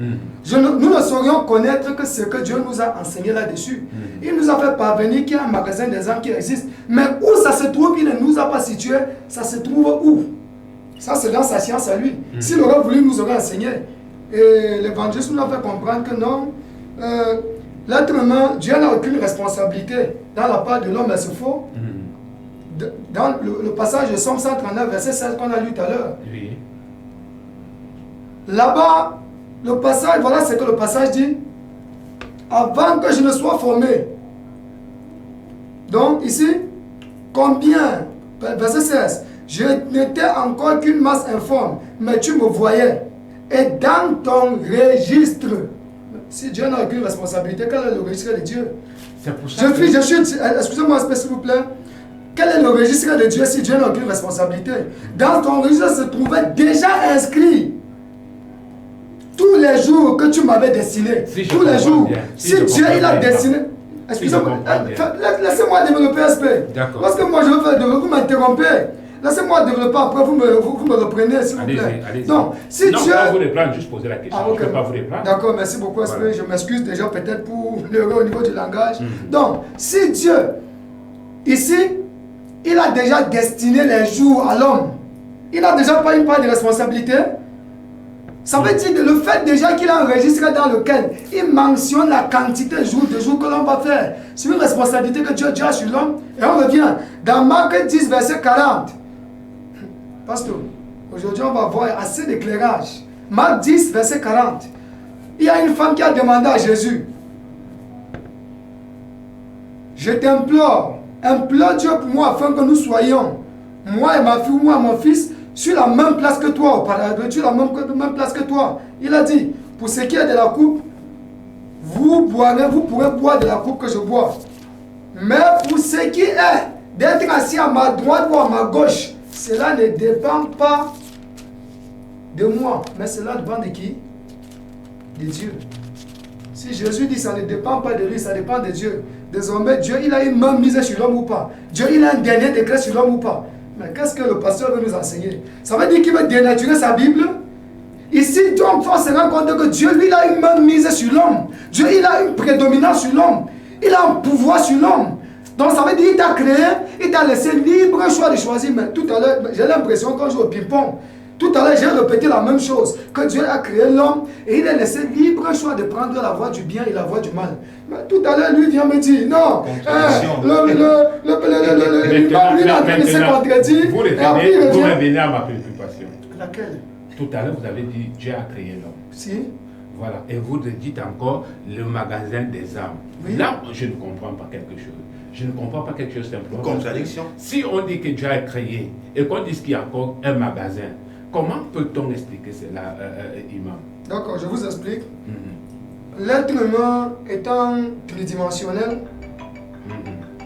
Nous ne saurions connaître que ce que Dieu nous a enseigné là-dessus. Il nous a fait parvenir qu'il y a un magasin des âmes qui existe. Mais où ça se trouve, il ne nous a pas situé. Ça se trouve où? Ça, c'est dans sa science à lui. S'il aurait voulu, nous aurait enseigné. Et l'évangéliste nous a fait comprendre que non, l'être humain, Dieu n'a aucune responsabilité dans la part de l'homme, mais c'est faux. Dans le passage de Somme 139, verset 16 qu'on a lu tout à l'heure. Oui. Là-bas, le passage, voilà ce que le passage dit. Avant que je ne sois formé. Donc ici, combien, verset 16, je n'étais encore qu'une masse informe, mais tu me voyais. Et dans ton registre, Si Dieu n'a aucune responsabilité, quel est le registre de Dieu? C'est pour ça que... Excusez-moi, s'il vous plaît. Quel est le registre de Dieu si Dieu n'a aucune responsabilité? Dans ton registre se trouvait déjà inscrit tous les jours que tu m'avais destiné. Tous les jours. Si Dieu il a destiné. Excusez-moi, laissez-moi développer l'aspect. Parce que moi je veux faire, vous m'interrompez. Laissez-moi développer, après vous me reprenez s'il vous plaît. Donc, si Dieu... Non, pas vous reprendre, juste poser la question. Je ne peux pas vous reprendre. D'accord, merci beaucoup. Voilà. Je m'excuse déjà peut-être pour l'erreur au niveau du langage. Donc, si Dieu, ici, il a déjà destiné les jours à l'homme, il n'a déjà pas une part de responsabilité. Ça veut dire que le fait déjà qu'il a enregistré dans lequel il mentionne la quantité jour de jours que l'homme va faire. C'est une responsabilité que Dieu a sur l'homme. Et on revient dans Marc 10, verset 40. Pasteur, aujourd'hui on va voir assez d'éclairage. Marc 10, verset 40. Il y a une femme qui a demandé à Jésus, je t'implore, implore Dieu pour moi afin que nous soyons, moi et ma fille, moi et mon fils, sur la même place que toi, sur la même place que toi. Il a dit, pour ce qui est de la coupe, vous pourrez boire de la coupe que je bois. Mais pour ce qui est d'être assis à ma droite ou à ma gauche, cela ne dépend pas de moi, mais cela dépend de qui? De Dieu. Si Jésus dit ça ne dépend pas de lui, ça dépend de Dieu. Désormais, Dieu, il a une main mise sur l'homme ou pas? Dieu, il a un dernier décret sur l'homme ou pas? Mais qu'est-ce que le pasteur veut nous enseigner? Ça veut dire qu'il veut dénaturer sa Bible? Ici, donc, il faut se rendre compte que Dieu, lui, il a une main mise sur l'homme. Dieu, il a une prédominance sur l'homme. Il a un pouvoir sur l'homme. Donc, ça veut dire qu'il t'a créé, il t'a laissé libre choix de choisir. Mais tout à l'heure, j'ai l'impression qu'on joue au ping-pong. Tout à l'heure, j'ai répété la même chose. Que Dieu a créé l'homme et il a laissé libre choix de prendre la voie du bien et la voie du mal. Mais tout à l'heure, lui vient me dire, non, l'humain, lui, il est en train de se contredire. Vous revenez à ma préoccupation. Laquelle? Tout à l'heure, vous avez dit, Dieu a créé l'homme. Si. Voilà. Et vous dites encore, le magasin des âmes. Oui. Là, je ne comprends pas quelque chose. Je ne comprends pas quelque chose simplement. Contradiction. Si on dit que Dieu a créé et qu'on dit qu'il y a encore un magasin, comment peut-on expliquer cela, Imam? D'accord, je vous explique. L'être humain étant tridimensionnel,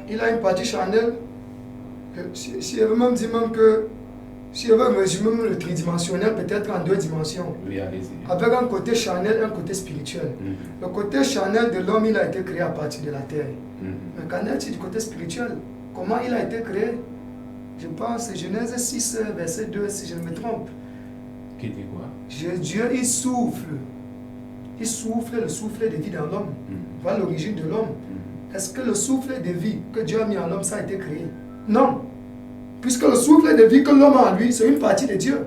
il a une partie charnelle. Si je veux même dire même que, si je veux résumer même le tridimensionnel peut-être en deux dimensions. Oui, allez-y. Avec un côté charnel et un côté spirituel. Le côté charnel de l'homme, il a été créé à partir de la terre. Mais qu'en est-il du côté spirituel? Comment il a été créé? Je pense que Genèse 6, verset 2, si je ne me trompe. Qui dit quoi? Dieu, il souffle. Il souffle le souffle de vie dans l'homme. Voilà l'origine de l'homme. Est-ce que le souffle de vie que Dieu a mis en l'homme, ça a été créé? Non. Puisque le souffle de vie que l'homme a en lui, c'est une partie de Dieu.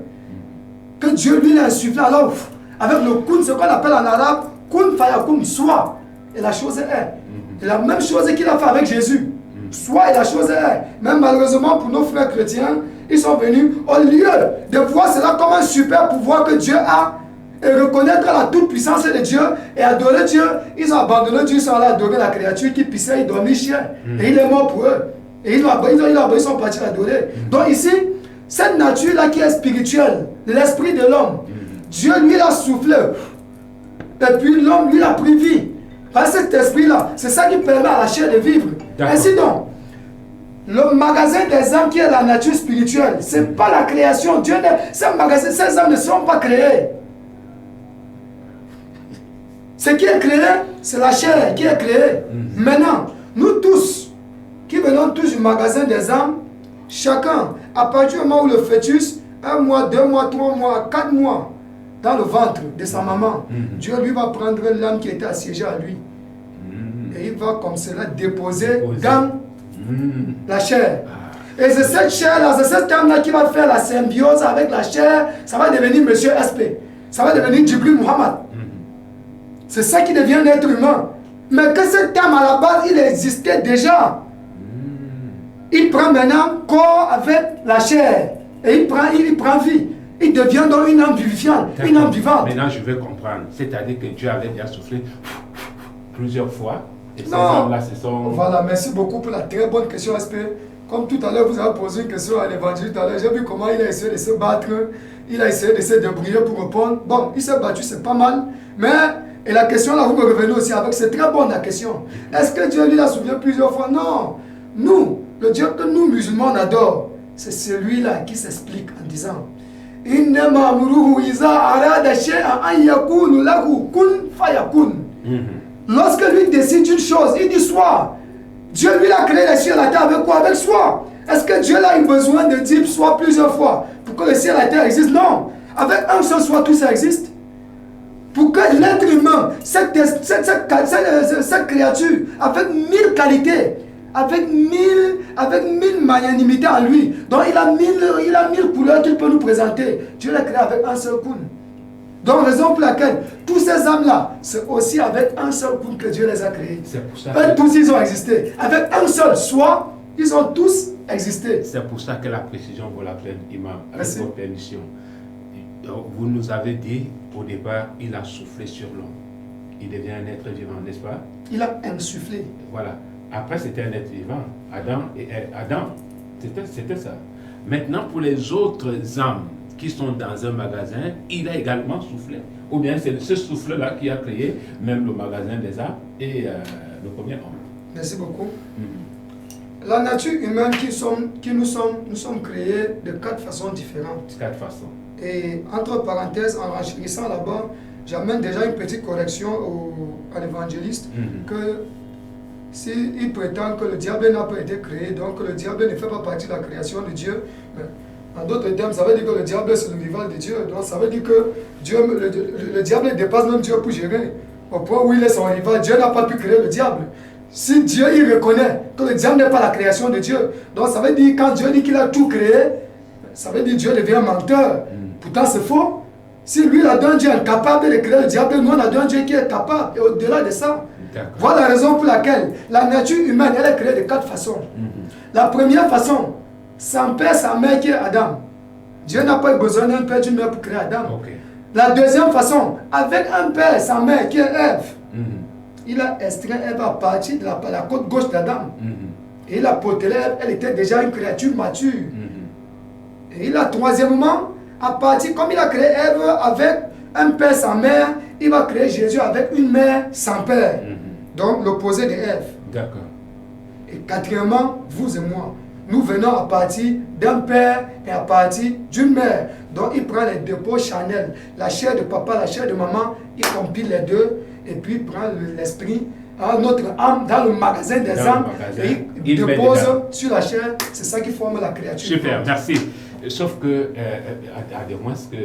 Que Dieu lui a insufflé. Alors, avec le kun, ce qu'on appelle en arabe, kun fayakum, soit. Et la chose est. Et la même chose qu'il a fait avec Jésus. Soit et la chose est. Même malheureusement pour nos frères chrétiens, ils sont venus, au lieu de voir cela comme un super pouvoir que Dieu a, et reconnaître la toute-puissance de Dieu et adorer Dieu, ils ont abandonné Dieu, ils sont allés adorer la créature qui pissait, ils dormaient chien. Et il est mort pour eux. Et ils sont partis l'adorer. Donc ici, cette nature-là qui est spirituelle, l'esprit de l'homme, Dieu lui l'a soufflé. Et puis l'homme lui l'a pris vie. Par cet esprit-là, c'est ça qui permet à la chair de vivre. Ainsi donc, le magasin des âmes qui est la nature spirituelle, ce n'est pas la création. Dieu ces âmes ne sont pas créées. Ce qui est créé, c'est la chair qui est créée. Maintenant, nous tous, qui venons tous du magasin des âmes, chacun, à partir du moment où le fœtus, 1 mois, 2 mois, 3 mois, 4 mois, dans le ventre de sa maman, Dieu lui va prendre l'âme qui était assiégée à lui. Et il va comme cela déposer dans la chair. Et c'est cette chair-là, c'est cette âme-là qui va faire la symbiose avec la chair. Ça va devenir Monsieur SP. Ça va devenir Djibril Muhammad. C'est ça qui devient l'être humain. Mais que cette âme à la base, il existait déjà. Il prend maintenant corps avec la chair. Et il prend vie. Il devient donc une âme vivifiante, une âme vivante. Maintenant, je veux comprendre. C'est-à-dire que Dieu avait déjà soufflé plusieurs fois. Et ces Non. âmes-là, ce sont... Voilà, merci beaucoup pour la très bonne question, SP. Comme tout à l'heure, vous avez posé une question à l'évangile tout à l'heure. J'ai vu comment il a essayé de se battre. Il a essayé de se débrouiller pour répondre. Bon, il s'est battu, c'est pas mal. Mais Et la question là, vous me revenez aussi avec, c'est très bonne la question. Est-ce que Dieu lui l'a soulevé plusieurs fois? Non. Nous, le Dieu que nous musulmans on adore, c'est celui-là qui s'explique en disant Innama amruhu iza arada shay'an an yakunu lahu kun fayakun. Lorsque lui décide une chose, il dit soit. Dieu lui a créé les cieux et la terre avec quoi? Avec soit. Est-ce que Dieu a eu besoin de dire soit plusieurs fois pour que le ciel et la terre existent? Non. Avec un seul soit, tout ça existe. Pour que l'être humain, cette créature, avec 1000 qualités, avec mille magnanimités en lui, donc il a mille couleurs qu'il peut nous présenter. Dieu l'a créé avec un seul kun. Donc, raison pour laquelle tous ces âmes-là, c'est aussi avec un seul kun que Dieu les a créés. C'est pour ça que tous ils ont existé. Avec un seul soi, ils ont tous existé. C'est pour ça que la précision vaut la peine, Imam, avec Merci. votre permission. Vous nous avez dit, au départ, il a soufflé sur l'homme. Il devient un être vivant, n'est-ce pas? Il a insufflé. Voilà. Après, c'était un être vivant. Adam, c'était ça. Maintenant, pour les autres âmes qui sont dans un magasin, il a également soufflé. Ou bien c'est ce souffle-là qui a créé même le magasin des âmes et le premier homme. Merci beaucoup. La nature humaine nous sommes créés de 4 façons différentes. 4 façons. Et entre parenthèses, en renchérissant là-bas, j'amène déjà une petite correction à l'évangéliste que s'il prétend que le diable n'a pas été créé, donc le diable ne fait pas partie de la création de Dieu, en d'autres termes, ça veut dire que le diable c'est le rival de Dieu. Donc ça veut dire que le diable dépasse même Dieu pour gérer. Au point où il est son rival, Dieu n'a pas pu créer le diable. Si Dieu il reconnaît que le diable n'est pas la création de Dieu, donc ça veut dire quand Dieu dit qu'il a tout créé, ça veut dire que Dieu devient menteur. Pourtant c'est faux. Si lui il a un Dieu incapable de créer le diable, nous on a un Dieu qui est capable. Et au-delà de ça, voilà la raison pour laquelle la nature humaine elle est créée de 4 façons. La première façon, sans père, sans mère qui est Adam. Dieu n'a pas eu besoin d'un père, d'une mère pour créer Adam. La deuxième façon, avec un père, sans mère qui est Ève. Il a extrait Ève à partir de la côte gauche d'Adam. Et il a potelé Ève, elle était déjà une créature mature. Et il a troisièmement, à partir, comme il a créé Ève avec un père sans mère, il va créer Jésus avec une mère sans père. Donc l'opposé de Ève. D'accord. Et quatrièmement, vous et moi, nous venons à partir d'un père et à partir d'une mère. Donc il prend les dépôts charnels, la chair de papa, la chair de maman, il compile les deux et puis il prend l'esprit, notre âme dans le magasin des âmes et il dépose sur la chair. C'est ça qui forme la créature. Super, merci. Sauf que, à moins que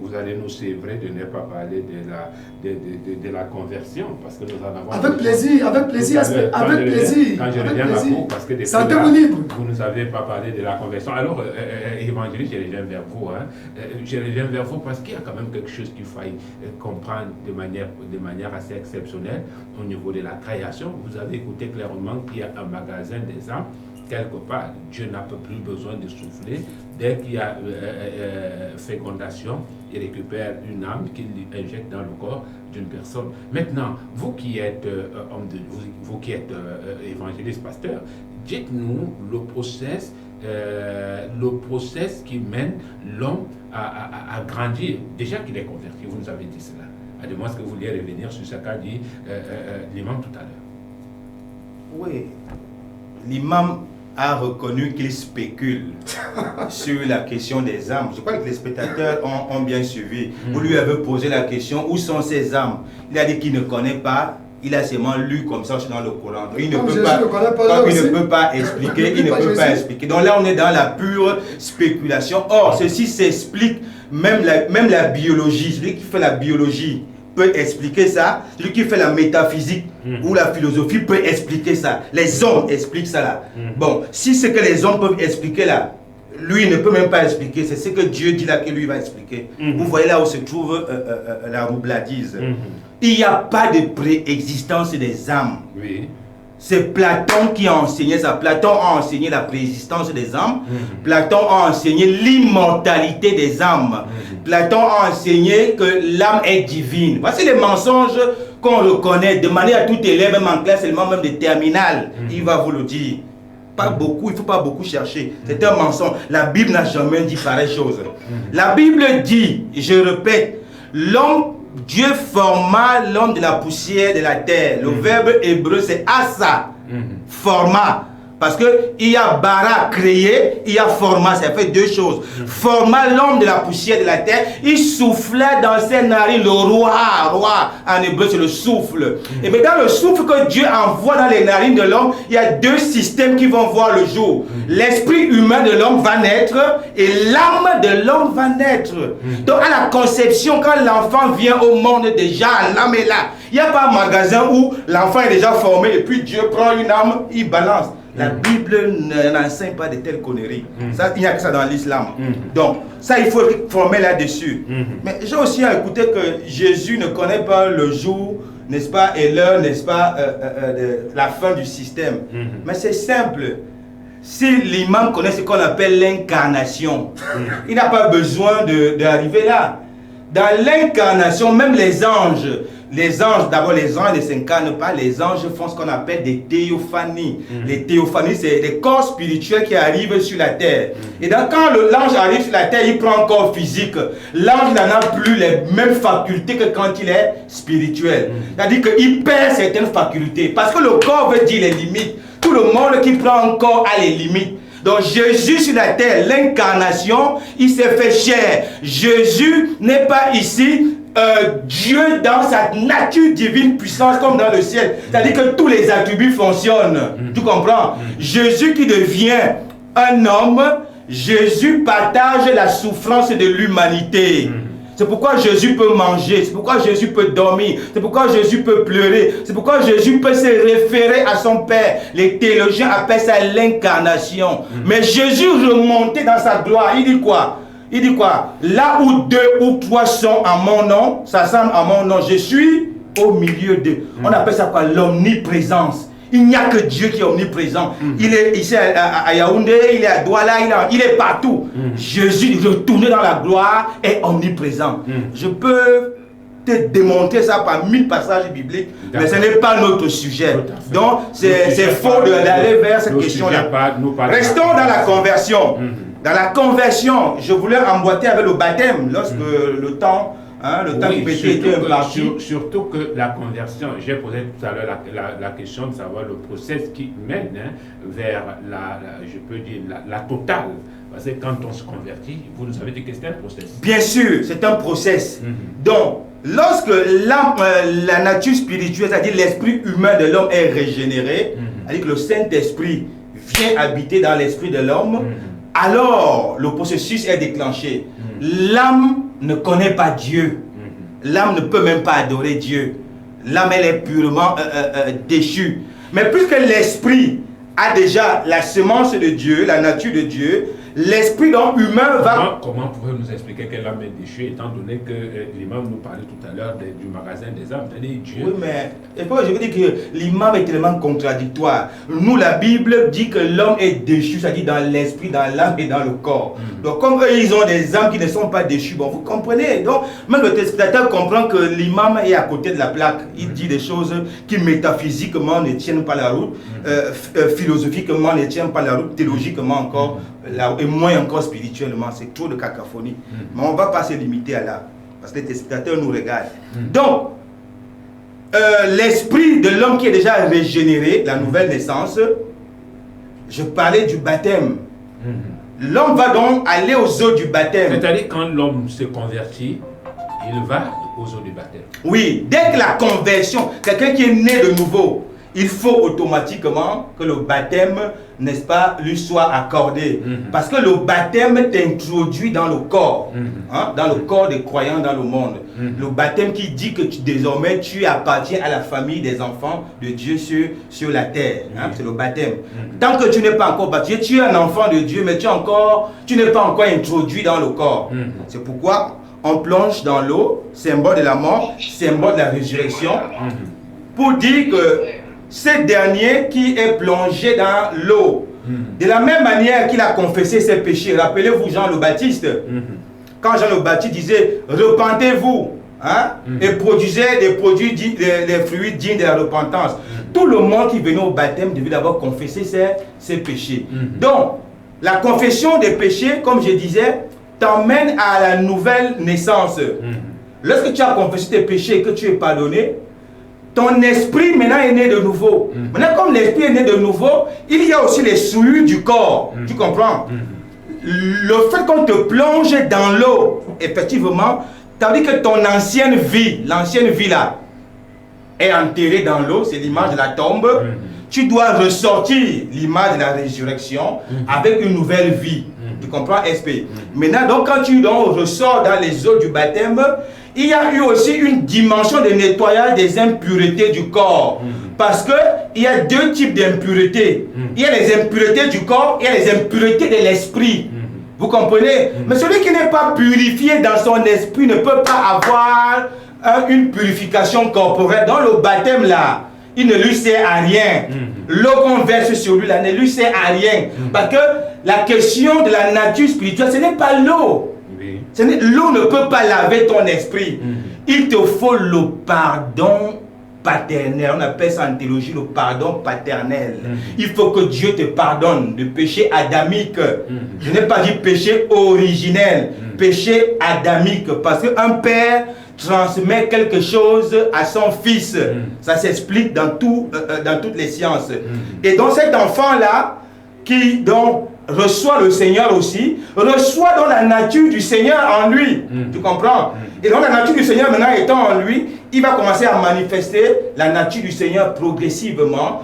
vous allez nous sévrer de ne pas parler de la conversion, parce que nous en avons... Avec plaisir, avec plaisir, avec plaisir. Quand je reviens à vous, parce que sentez-vous libre. Vous ne nous avez pas parlé de la conversion. Alors, évangéliste, je reviens vers vous. Je reviens vers vous parce qu'il y a quand même quelque chose qu'il faut comprendre de manière assez exceptionnelle au niveau de la création. Vous avez écouté clairement qu'il y a un magasin des âmes. Quelque part, Dieu n'a plus besoin de souffler. Dès qu'il y a fécondation, il récupère une âme qu'il injecte dans le corps d'une personne. Maintenant, vous qui êtes homme de vous qui êtes évangéliste, pasteur, dites-nous le process qui mène l'homme à grandir. Déjà qu'il est converti, vous nous avez dit cela. À moins que vous vouliez revenir sur ce qu'a dit l'imam tout à l'heure. Oui, l'imam a reconnu qu'il spécule sur la question des âmes. Je crois que les spectateurs ont bien suivi. Vous lui avez posé la question, où sont ces âmes? Il a dit qu'il ne connaît pas. Il a seulement lu comme ça dans le Coran. Il ne peut pas expliquer. Il ne peut pas expliquer. Donc là, on est dans la pure spéculation. Or, ceci s'explique, même la biologie. Celui qui fait la biologie peut expliquer ça. Celui qui fait la métaphysique ou la philosophie peut expliquer ça. Les hommes expliquent ça là. Bon, si ce que les hommes peuvent expliquer là, lui ne peut même pas expliquer. C'est ce que Dieu dit là que lui va expliquer. Vous voyez là où se trouve la roubladise. Il n'y a pas de préexistence des âmes. Oui. C'est Platon qui a enseigné ça. Platon a enseigné la préexistence des âmes. Platon a enseigné l'immortalité des âmes. Platon a enseigné que l'âme est divine. Voici les mensonges qu'on reconnaît de manière à tout élève, même en classe, seulement même de terminale. Il va vous le dire. Pas beaucoup, il ne faut pas beaucoup chercher. C'est un mensonge. La Bible n'a jamais dit pareille chose. La Bible dit, je répète, l'homme Dieu forma l'homme de la poussière de la terre. Le verbe hébreu c'est asa, forma. Parce qu'il y a bara, créer, il y a forma, ça fait deux choses. Forma l'homme de la poussière de la terre, il soufflait dans ses narines le roi, en hébreu c'est le souffle. Et mais dans le souffle que Dieu envoie dans les narines de l'homme, il y a deux systèmes qui vont voir le jour. L'esprit humain de l'homme va naître et l'âme de l'homme va naître. Donc à la conception, quand l'enfant vient au monde déjà, l'âme est là. Il n'y a pas un magasin où l'enfant est déjà formé et puis Dieu prend une âme, il balance. La Bible n'enseigne pas de telles conneries. Ça, il n'y a que ça dans l'islam. Donc, ça, il faut former là-dessus. Mais j'ai aussi écouté que Jésus ne connaît pas le jour, n'est-ce pas, et l'heure, n'est-ce pas, de la fin du système. Mais c'est simple. Si l'imam connaît ce qu'on appelle l'incarnation, il n'a pas besoin d'arriver là. Dans l'incarnation, même les anges, d'abord les anges ne s'incarnent pas, les anges font ce qu'on appelle des théophanies. Les théophanies, c'est des corps spirituels qui arrivent sur la terre. Et donc quand l'ange arrive sur la terre, il prend un corps physique. L'ange n'en a plus les mêmes facultés que quand il est spirituel. C'est-à-dire qu'il perd certaines facultés. Parce que le corps veut dire les limites. Tout le monde qui prend un corps a les limites. Donc Jésus sur la terre, l'incarnation, il s'est fait chair. Jésus n'est pas ici Dieu dans sa nature divine puissance comme dans le ciel. C'est-à-dire que tous les attributs fonctionnent. Tu comprends? Jésus qui devient un homme, Jésus partage la souffrance de l'humanité. C'est pourquoi Jésus peut manger, c'est pourquoi Jésus peut dormir, c'est pourquoi Jésus peut pleurer, c'est pourquoi Jésus peut se référer à son Père. Les théologiens appellent ça l'incarnation. Mais Jésus remonté dans sa gloire, il dit quoi? Il dit quoi? Là où deux ou trois sont en mon nom, ça semble en mon nom, je suis au milieu d'eux. On appelle ça quoi? L'omniprésence. Il n'y a que Dieu qui est omniprésent. Il est ici à Yaoundé, il est à Douala, il est partout. Jésus, retourné dans la gloire, est omniprésent. Je peux te démontrer ça par 1000 passages bibliques, mais ce n'est pas notre sujet. Donc, c'est faux d'aller vers cette question-là. Restons dans la conversion. Dans la conversion, je voulais emboîter avec le baptême, lorsque le temps... le temps qui était imparti. Surtout que la conversion, j'ai posé tout à l'heure la question de savoir le process qui mène vers je peux dire la totale. Parce que quand on se convertit, vous nous avez dit que c'est un process. Bien sûr, c'est un process. Donc, lorsque la nature spirituelle, c'est-à-dire l'esprit humain de l'homme est régénéré, c'est-à-dire que le Saint-Esprit vient habiter dans l'esprit de l'homme, alors le processus est déclenché. L'âme ne connaît pas Dieu. L'âme ne peut même pas adorer Dieu. L'âme, elle est purement déchue. Mais puisque l'esprit a déjà la semence de Dieu, la nature de Dieu, l'esprit humain va... Comment pouvez-vous nous expliquer que l'âme est déchue, étant donné que l'imam nous parlait tout à l'heure du magasin des âmes, c'est-à-dire Dieu. Oui, mais je veux dire que l'imam est tellement contradictoire. Nous, la Bible dit que l'homme est déchu, c'est-à-dire dans l'esprit, dans l'âme et dans le corps. Donc, comme eux, ils ont des âmes qui ne sont pas déchues, bon, vous comprenez. Donc, même le téléspectateur comprend que l'imam est à côté de la plaque. Il dit des choses qui métaphysiquement ne tiennent pas la route, philosophiquement ne tiennent pas la route, théologiquement encore, et moins encore spirituellement. C'est trop de cacophonie. Mais on ne va pas se limiter à là, parce que les téléspectateurs nous regardent. Donc, l'esprit de l'homme qui est déjà régénéré, la nouvelle naissance, je parlais du baptême. L'homme va donc aller aux eaux du baptême. C'est-à-dire quand l'homme se convertit, il va aux eaux du baptême. Oui, dès que la conversion, quelqu'un qui est né de nouveau, il faut automatiquement que le baptême, n'est-ce pas, lui soit accordé. Parce que le baptême t'introduit dans le corps, dans le corps des croyants dans le monde. Le baptême qui dit que désormais tu appartiens à la famille des enfants de Dieu sur la terre. C'est le baptême. Tant que tu n'es pas encore baptisé, tu es un enfant de Dieu, mais tu n'es pas encore introduit dans le corps. C'est pourquoi on plonge dans l'eau, symbole de la mort, symbole de la résurrection, pour dire que ce dernier qui est plongé dans l'eau, de la même manière qu'il a confessé ses péchés. Rappelez-vous Jean le Baptiste, quand Jean le Baptiste disait repentez-vous, et produisait des fruits dignes de la repentance. Tout le monde qui venait au baptême devait d'abord confesser ses péchés. Donc, la confession des péchés, comme je disais, t'emmène à la nouvelle naissance. Lorsque tu as confessé tes péchés et que tu es pardonné, ton esprit maintenant est né de nouveau. Maintenant, comme l'esprit est né de nouveau, il y a aussi les souillures du corps. Tu comprends? Le fait qu'on te plonge dans l'eau, effectivement, ça veut dire que ton ancienne vie là, est enterrée dans l'eau, c'est l'image de la tombe. Tu dois ressortir l'image de la résurrection avec une nouvelle vie. Tu comprends, SP? Maintenant, donc, quand tu ressors dans les eaux du baptême, il y a eu aussi une dimension de nettoyage des impuretés du corps. Parce qu'il y a deux types d'impuretés. Il y a les impuretés du corps et il y a les impuretés de l'esprit. Vous comprenez? Mais celui qui n'est pas purifié dans son esprit ne peut pas avoir une purification corporelle. Dans le baptême là, il ne lui sert à rien. L'eau qu'on verse sur lui là ne lui sert à rien. Parce que la question de la nature spirituelle, ce n'est pas l'eau. L'eau ne peut pas laver ton esprit. Il te faut le pardon paternel. On appelle ça en théologie le pardon paternel. Il faut que Dieu te pardonne de péché adamique. Je n'ai pas dit péché originel, péché adamique. Parce qu'un père transmet quelque chose à son fils. Ça s'explique dans toutes les sciences. Et donc cet enfant-là, qui donc reçoit le Seigneur aussi, reçoit dans la nature du Seigneur en lui. Tu comprends? Et donc la nature du Seigneur maintenant étant en lui, il va commencer à manifester la nature du Seigneur progressivement.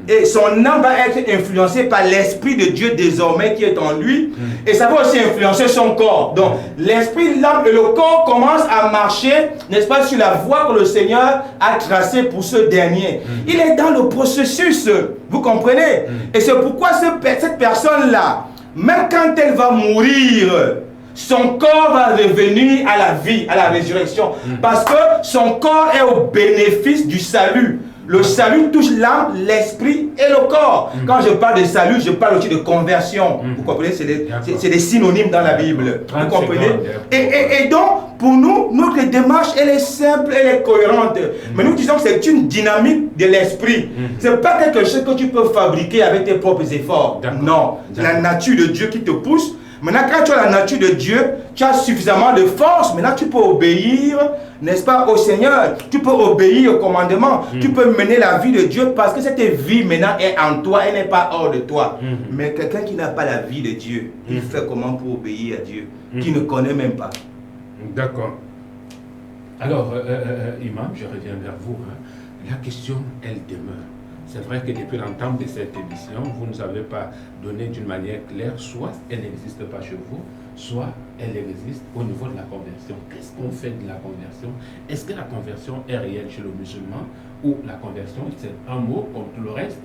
Et son âme va être influencée par l'Esprit de Dieu désormais qui est en lui. Et ça va aussi influencer son corps. Donc l'Esprit, l'âme et le corps commencent à marcher, n'est-ce pas, sur la voie que le Seigneur a tracée pour ce dernier. Il est dans le processus, vous comprenez? Et c'est pourquoi cette personne-là, même quand elle va mourir, son corps va revenir à la vie, à la résurrection. Parce que son corps est au bénéfice du salut. Le salut touche l'âme, l'esprit et le corps. Quand je parle de salut, je parle aussi de conversion. Vous comprenez? C'est des synonymes dans la Bible. Vous comprenez? Et donc, pour nous, notre démarche, elle est simple, elle est cohérente. Mais nous disons que c'est une dynamique de l'esprit. Ce n'est pas quelque chose que tu peux fabriquer avec tes propres efforts. Non. C'est la nature de Dieu qui te pousse. Maintenant, quand tu as la nature de Dieu, tu as suffisamment de force. Maintenant, tu peux obéir, n'est-ce pas, au Seigneur. Tu peux obéir au commandement. Tu peux mener la vie de Dieu parce que cette vie maintenant est en toi, elle n'est pas hors de toi. Mais quelqu'un qui n'a pas la vie de Dieu, il fait comment pour obéir à Dieu, qui ne connaît même pas? D'accord. Alors, Imam, je reviens vers vous. La question, elle demeure. C'est vrai que depuis l'entame de cette émission, vous ne nous avez pas donné d'une manière claire, soit elle n'existe pas chez vous, soit elle existe au niveau de la conversion. Qu'est-ce qu'on fait de la conversion? Est-ce que la conversion est réelle chez le musulman ou la conversion, c'est un mot comme tout le reste,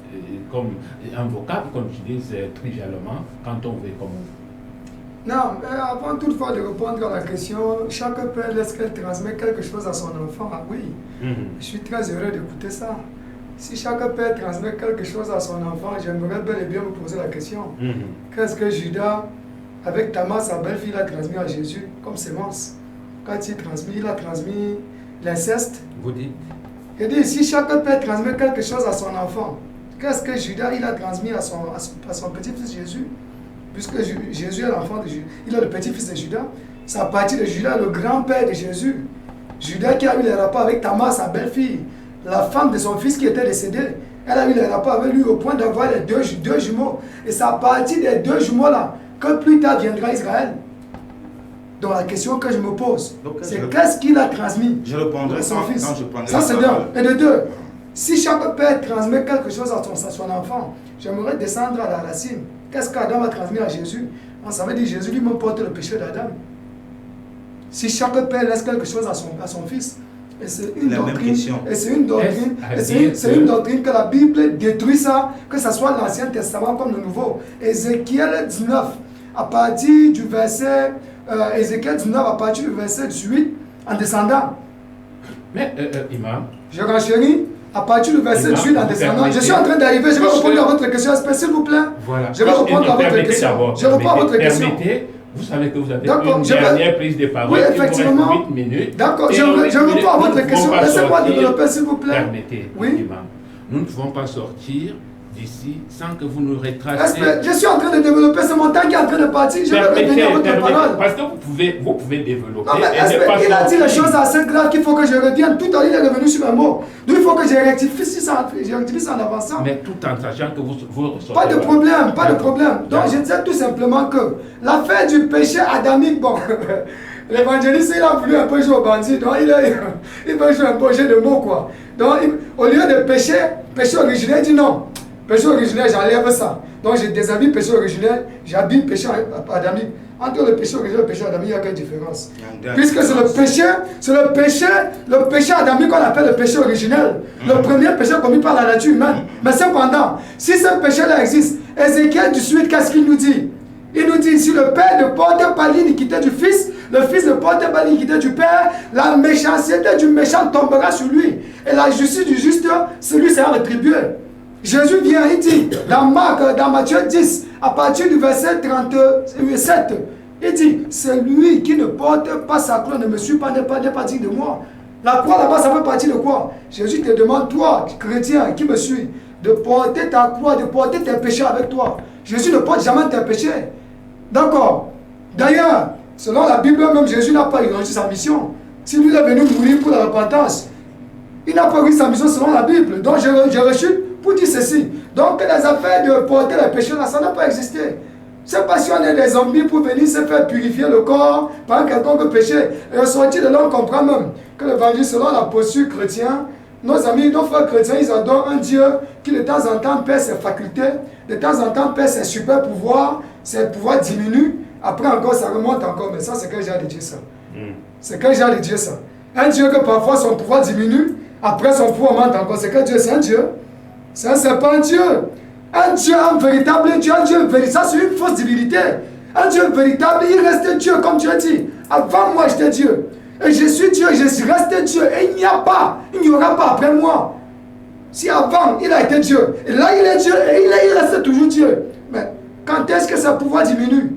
comme un vocable qu'on utilise trivialement quand on veut comme on veut? Non, mais avant toutefois de répondre à la question, chaque père, est-ce qu'elle transmet quelque chose à son enfant? Ah oui, je suis très heureux d'écouter ça. Si chaque père transmet quelque chose à son enfant, j'aimerais bel et bien vous poser la question. Qu'est-ce que Judas, avec Tamar, sa belle-fille, a transmis à Jésus comme sémence? Quand il a transmis l'inceste. Vous dites? Il dit, si chaque père transmet quelque chose à son enfant, qu'est-ce que Judas, il a transmis à son petit-fils Jésus? Puisque Jésus est l'enfant de Judas, il est le petit-fils de Judas. C'est à partir de Judas, le grand-père de Jésus. Judas qui a eu les rapports avec Tamar, sa belle-fille. La femme de son fils qui était décédée, elle a eu les rapports avec lui au point d'avoir les deux jumeaux. Et c'est à partir des deux jumeaux-là que plus tard viendra Israël. Donc la question que je me pose, c'est qu'est-ce qu'il a transmis? Je répondrai à son fils. Ça c'est d'un. Et de deux, si chaque père transmet quelque chose à son enfant, j'aimerais descendre à la racine. Qu'est-ce qu'Adam a transmis à Jésus? Ça veut dire que Jésus lui-même porte le péché d'Adam. Si chaque père laisse quelque chose à son fils, et c'est une doctrine, c'est une doctrine que la Bible détruit ça, que ce soit l'Ancien Testament comme le Nouveau. Ézéchiel 19, à partir du verset 18, en descendant. Mais, Imam, je renchéris, à partir du verset 18 en descendant. Je suis en train d'arriver, je vais répondre à votre question, s'il vous plaît. Voilà. Je vais répondre à votre question. Je réponds à votre question. Vous savez que vous avez une dernière prise de parole. Oui, effectivement. 8 minutes. D'accord, je réponds à votre question. Laissez-moi développer, s'il vous plaît. Permettez, oui. Imam. Nous ne pouvons pas sortir d'ici sans que vous nous retraciez. Je suis en train de développer, c'est mon temps qui est en train de partir. Je vais revenir à votre parole. Parce que vous pouvez développer. Non, mais il a dit les choses assez graves qu'il faut que je revienne. Tout à l'heure, il est revenu sur mes mots. Donc il faut que je rectifie ça en avançant. Mais tout en sachant que vous ressortez. Pas de problème, pas de problème. Donc je disais tout simplement que l'affaire du péché adamique, bon, l'évangéliste il a voulu un peu jouer au bandit, donc il veut jouer un peu au jeu de mots quoi. Donc au lieu de péché originel, il dit non. Péché originel, j'enlève ça. Donc je déshabille péché originel, j'habille péché adamique. Entre le péché originel et le péché adamique, il n'y a quelle différence? Puisque c'est le péché adamique qu'on appelle le péché originel. Le premier péché commis par la nature humaine. Mais cependant, si ce péché-là existe, Ézéchiel du suite, qu'est-ce qu'il nous dit? Il nous dit, si le Père ne porte pas l'iniquité du Fils, le Fils ne porte pas l'iniquité du Père, la méchanceté du méchant tombera sur lui. Et la justice du juste, celui sera rétribué. Jésus vient, il dit, dans Matthieu 10, à partir du verset 37, il dit, c'est lui qui ne porte pas sa croix, ne me suit pas, n'est pas digne de moi. La croix là-bas, ça fait partie de quoi? Jésus te demande, toi, chrétien, qui me suis, de porter ta croix, de porter tes péchés avec toi. Jésus ne porte jamais tes péchés. D'accord. D'ailleurs, selon la Bible, même Jésus n'a pas réussi sa mission. Si lui est venu mourir pour la repentance, il n'a pas réussi sa mission selon la Bible. Donc je rechute pour dire ceci. Donc les affaires de porter les péchés là, ça n'a pas existé. C'est pas si on est des zombies pour venir se faire purifier le corps par quelconque péché. Et au sortir de là, on comprend même que l'évangile, selon la posture chrétienne, nos amis, nos frères chrétiens, ils adorent un Dieu qui de temps en temps perd ses facultés, de temps en temps perd ses super pouvoirs, ses pouvoirs diminuent, après encore ça remonte encore. Mais ça, c'est quel genre de Dieu ça? C'est quel genre de Dieu ça? Un Dieu que parfois son pouvoir diminue, après son pouvoir monte encore. C'est quel Dieu? C'est un Dieu? Ça, c'est pas un Dieu. Un Dieu, un véritable Dieu, un Dieu véritable, ça c'est une fausse divinité. Un Dieu véritable, il reste Dieu, comme Dieu dit. Avant moi, j'étais Dieu. Et je suis Dieu, je suis resté Dieu. Et il n'y aura pas après moi. Si avant, il a été Dieu, et là, il est Dieu, et il reste toujours Dieu. Mais quand est-ce que sa pouvoir diminue?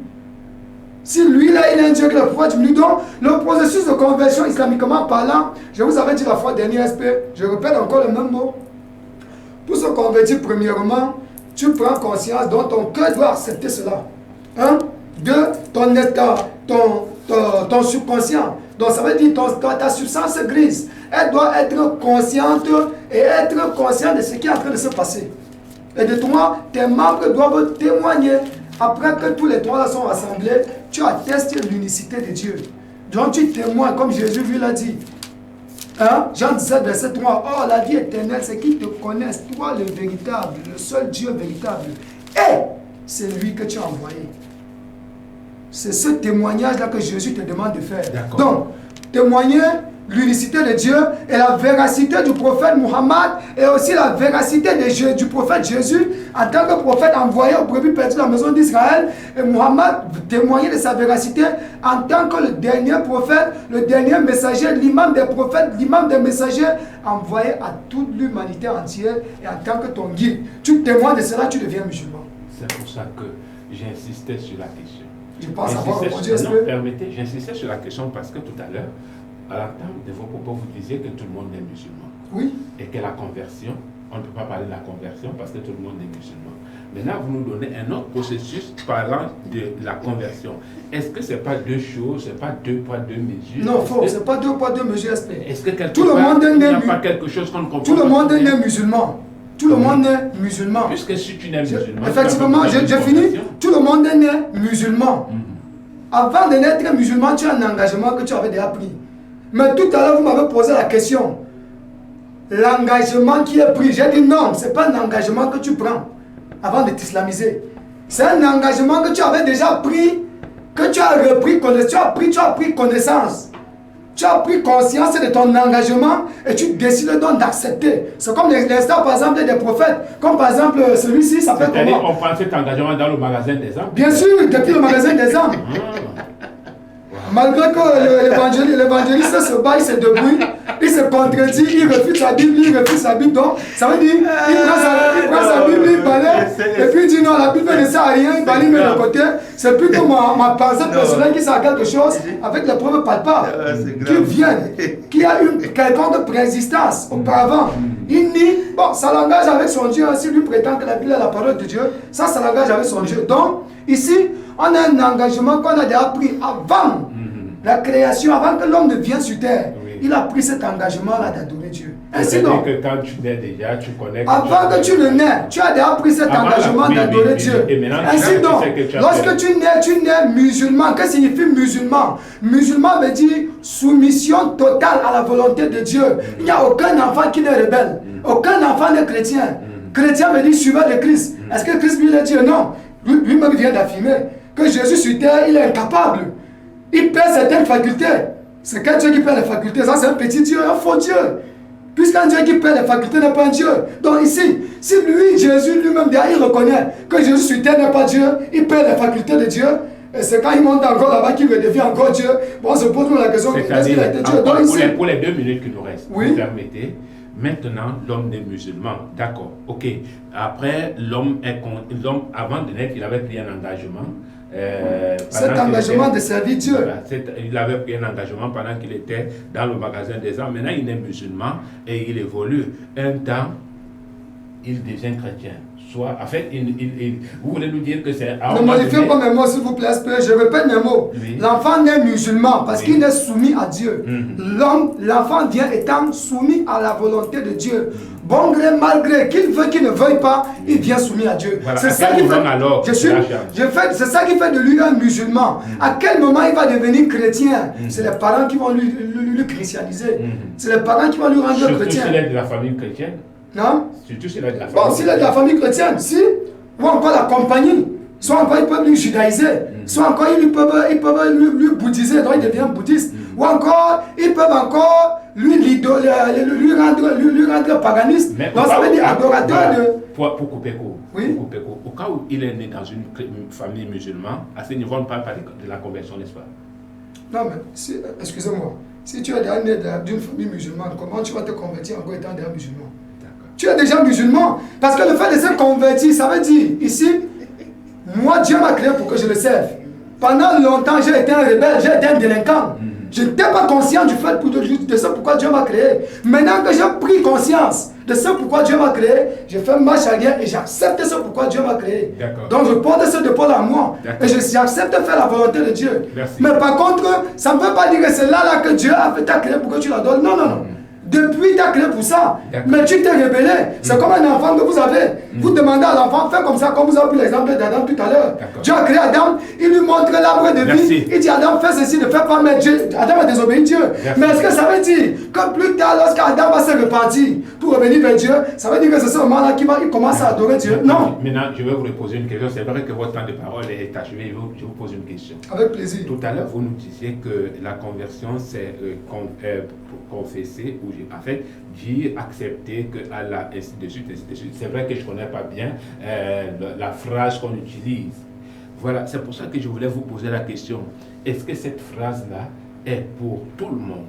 Si lui, là, il est un Dieu, que le pouvoir diminue. Donc, le processus de conversion islamiquement parlant, je vous avais dit la fois dernière, je répète encore le même mot. Pour se convertir, premièrement, tu prends conscience, donc ton cœur doit accepter cela. Un, deux, ton état, ton subconscient. Donc ça veut dire ta substance grise. Elle doit être consciente et être consciente de ce qui est en train de se passer. Et de toi, tes membres doivent témoigner. Après que tous les trois sont rassemblés, tu attestes l'unicité de Dieu. Donc tu témoignes, comme Jésus lui l'a dit. Hein? Jean 17, verset 3. Oh, la vie éternelle, c'est qu'ils te connaissent, toi le véritable, le seul Dieu véritable. Et c'est lui que tu as envoyé. C'est ce témoignage-là que Jésus te demande de faire. Donc, témoigner l'unicité de Dieu et la véracité du prophète Muhammad et aussi la véracité du prophète Jésus en tant que prophète envoyé au brebis perdu dans la maison d'Israël. Et Muhammad témoignait de sa véracité en tant que le dernier prophète, le dernier messager, l'imam des prophètes, l'imam des messagers envoyé à toute l'humanité entière et en tant que ton guide. Tu témoignes de cela, tu deviens musulman. C'est pour ça que j'insistais sur la question. Je pense avoir répondu. Non, permettez, j'insistais sur la question parce que tout à l'heure, à l'entame de vos propos, vous disiez que tout le monde est musulman. Oui. Et que la conversion, on ne peut pas parler de la conversion parce que tout le monde est musulman. Maintenant, vous nous donnez un autre processus parlant de la conversion. Est-ce que ce n'est pas deux choses, ce n'est pas deux poids, deux mesures? Non, faux, ce n'est pas deux poids, deux mesures. Est-ce que tout le monde est né pas quelque chose qu'on ne comprend pas? Tout le monde est né musulman. Tout le monde est musulman. Puisque si tu n'es musulman... Effectivement, j'ai fini. Tout le monde est né musulman. Avant de naître musulman, tu as un engagement que tu avais déjà pris. Mais tout à l'heure, vous m'avez posé la question. L'engagement qui est pris, j'ai dit non, ce n'est pas un engagement que tu prends avant de t'islamiser. C'est un engagement que tu avais déjà pris, que tu as repris connaissance. Tu as pris connaissance. Tu as pris conscience de ton engagement et tu décides donc d'accepter. C'est comme l'instant par exemple des prophètes. Comme par exemple celui-ci s'appelle comment? On prend cet engagement dans le magasin des âmes. Bien sûr, depuis le magasin des âmes. Malgré que l'évangéliste se bat, il se débrouille, il se contredit, il refuse sa Bible, donc ça veut dire, il prend sa Bible, il balaye, et puis il dit non, la Bible ne sert à rien, il balaye de l'autre côté. C'est plutôt ma pensée personnelle qui sert à quelque chose avec les preuves palpables, qui viennent, qui a une quelconque préexistence auparavant. Il nie, bon, ça l'engage avec son Dieu, s'il lui prétend que la Bible est la parole de Dieu, ça l'engage avec son Dieu. Donc, ici, on a un engagement qu'on a déjà pris avant la création, avant que l'homme ne vienne sur terre. Oui. Il a pris cet engagement-là d'adorer Dieu. Ainsi donc, que quand tu nais déjà, tu connais. Avant que tu ne nais, tu as déjà pris cet engagement d'adorer Dieu. Ainsi donc, lorsque tu nais musulman. Que signifie musulman? Musulman veut dire soumission totale à la volonté de Dieu. Il n'y a aucun enfant qui n'est rebelle. Aucun enfant n'est chrétien. Chrétien veut dire suivant de Christ. Est-ce que Christ lui a dit non? Lui-même vient d'affirmer que Jésus sur terre, il est incapable. Il perd certaines facultés. C'est qu'un Dieu qui perd les facultés. Ça, c'est un petit Dieu, un faux Dieu. Puisqu'un Dieu qui perd les facultés n'est pas un Dieu. Donc ici, si lui, Jésus lui-même, il reconnaît que Jésus sur terre n'est pas Dieu, il perd les facultés de Dieu, et c'est quand il monte encore là-bas qu'il redevient encore Dieu. Bon, on se pose la question, est-ce qu'il a été Dieu? Donc, ici, pour les 2 minutes qui nous restent, vous permettez. Maintenant, l'homme est musulman, d'accord, ok. Après, l'homme, avant de naître, il avait pris un engagement. Cet engagement de servir Dieu. Voilà, il avait pris un engagement pendant qu'il était dans le magasin des armes. Maintenant, il est musulman et il évolue. Un temps, il devient chrétien. Soit, en fait, vous voulez nous dire que c'est... Ne modifiez pas mes mots, s'il vous plaît, je répète mes mots. Oui. L'enfant naît musulman parce qu'il est soumis à Dieu. L'enfant vient étant soumis à la volonté de Dieu. Bon gré, mal gré, qu'il veuille, qu'il ne veuille pas, il vient soumis à Dieu. Voilà. C'est ça qui fait... C'est ça qui fait de lui un musulman. À quel moment il va devenir chrétien? C'est les parents qui vont lui christianiser. C'est les parents qui vont lui rendre chrétien. Surtout s'il est de la famille chrétienne. Non? Surtout s'il est de la famille. Bon, s'il est de la famille chrétienne, si, ou encore la compagnie, soit encore ils peuvent lui judaïser, soit encore ils peuvent lui bouddhiser, donc il devient bouddhiste, ou encore ils peuvent encore lui rendre paganiste. Donc ça veut dire adorateur de... Pour couper court, oui? Au cas où il est né dans une famille musulmane, à ce niveau on ne parle pas de la conversion, n'est-ce pas? Non mais, excusez-moi, si tu es déjà né d'une famille musulmane, comment tu vas te convertir encore étant déjà musulman? Tu es déjà musulman. Parce que le fait de se convertir, ça veut dire, ici, moi, Dieu m'a créé pour que je le serve. Pendant longtemps, j'ai été un rebelle, j'ai été un délinquant. Je n'étais pas conscient du fait de ce pourquoi Dieu m'a créé. Maintenant que j'ai pris conscience de ce pourquoi Dieu m'a créé, je fais marche arrière et j'accepte ce pourquoi Dieu m'a créé. Donc je porte ce dépôt en moi et j'accepte de faire la volonté de Dieu. Merci. Mais par contre, ça ne veut pas dire que c'est là que Dieu a fait ta créé pour que tu l'adores. Non, non, non. Depuis, tu as créé pour ça. Mais tu t'es rebellé. C'est comme un enfant que vous avez. Vous demandez à l'enfant, fais comme ça, comme vous avez pris l'exemple d'Adam tout à l'heure. Dieu a créé Adam, il lui montre l'arbre de vie. Il dit Adam, fais ceci, ne fais pas, mais Adam a désobéi Dieu. Mais est-ce que ça veut dire que plus tard, lorsqu'Adam va se repentir pour revenir vers Dieu, ça veut dire que c'est ce moment-là qu'il commence à adorer Dieu? Non. Maintenant, je vais vous reposer une question. C'est vrai que votre temps de parole est achevé. Je vous pose une question. Avec plaisir. Tout à l'heure, vous nous disiez que la conversion, c'est confesser, ou en fait, dire, accepter que Allah, ainsi de suite, ainsi de suite. C'est vrai que je ne connais pas bien la phrase qu'on utilise. Voilà, c'est pour ça que je voulais vous poser la question. Est-ce que cette phrase-là est pour tout le monde?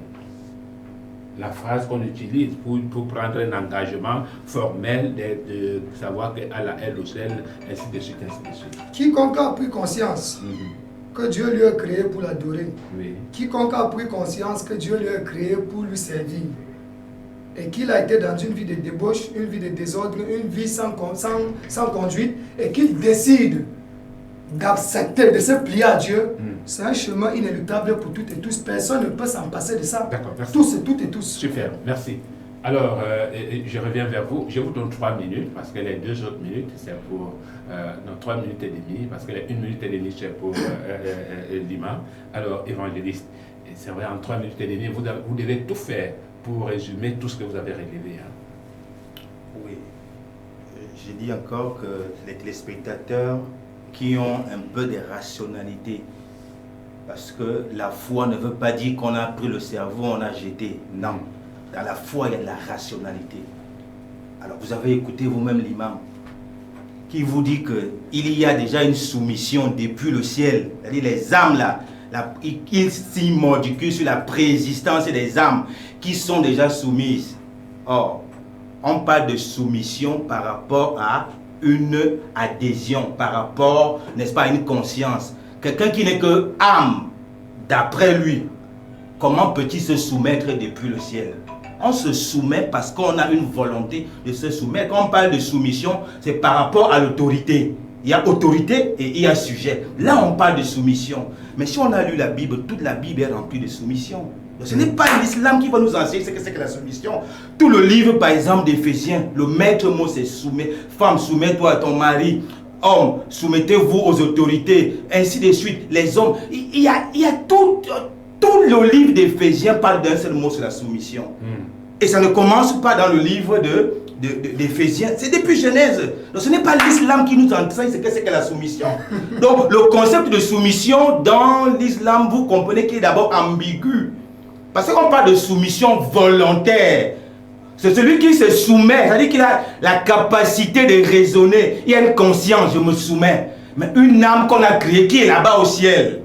La phrase qu'on utilise pour prendre un engagement formel de savoir que Allah est le seul, ainsi de suite, ainsi de suite. Quiconque a pris conscience que Dieu lui a créé pour l'adorer, quiconque a pris conscience que Dieu lui a créé pour lui servir, et qu'il a été dans une vie de débauche, une vie de désordre, une vie sans conduite, et qu'il décide d'accepter, de se plier à Dieu, c'est un chemin inéluctable pour toutes et tous. Personne ne peut s'en passer de ça. D'accord, merci. Tous et toutes et tous. Super, merci. Alors, je reviens vers vous. Je vous donne 3 minutes, parce que les 2 autres minutes, c'est pour... non, 3 minutes et demie, parce que les 1 minute et demie, c'est pour l'imam. Alors, évangéliste, c'est vrai, en 3 minutes et demie, vous devez tout faire pour résumer tout ce que vous avez relevé. Oui. Je dis encore que les téléspectateurs qui ont un peu de rationalité, parce que la foi ne veut pas dire qu'on a pris le cerveau, on a jeté. Non. Dans la foi, il y a de la rationalité. Alors, vous avez écouté vous-même l'imam qui vous dit qu'il y a déjà une soumission depuis le ciel. C'est-à-dire les âmes là, il s'immordicule sur la préexistence des âmes qui sont déjà soumises. Or, on parle de soumission par rapport à une adhésion, par rapport, n'est-ce pas, à une conscience. Quelqu'un qui n'est que âme, d'après lui, comment peut-il se soumettre depuis le ciel? On se soumet parce qu'on a une volonté de se soumettre. Quand on parle de soumission, c'est par rapport à l'autorité. Il y a autorité et il y a sujet. Là, on parle de soumission. Mais si on a lu la Bible, toute la Bible est remplie de soumission. Ce n'est pas l'islam qui va nous enseigner ce que c'est que la soumission. Tout le livre, par exemple, d'Éphésiens, le maître mot, c'est soumet. Femme, soumets-toi à ton mari. Homme, soumettez-vous aux autorités. Ainsi de suite. Les hommes. Il y a tout le livre d'Éphésiens parle d'un seul mot, c'est la soumission. Et ça ne commence pas dans le livre d'Éphésiens. C'est depuis Genèse. Donc ce n'est pas l'islam qui nous enseigne ce que c'est que la soumission. Donc le concept de soumission dans l'islam, vous comprenez qu'il est d'abord ambigu. Parce qu'on parle de soumission volontaire. C'est celui qui se soumet, c'est-à-dire qu'il a la capacité de raisonner. Il a une conscience, je me soumets. Mais une âme qu'on a créée, qui est là-bas au ciel,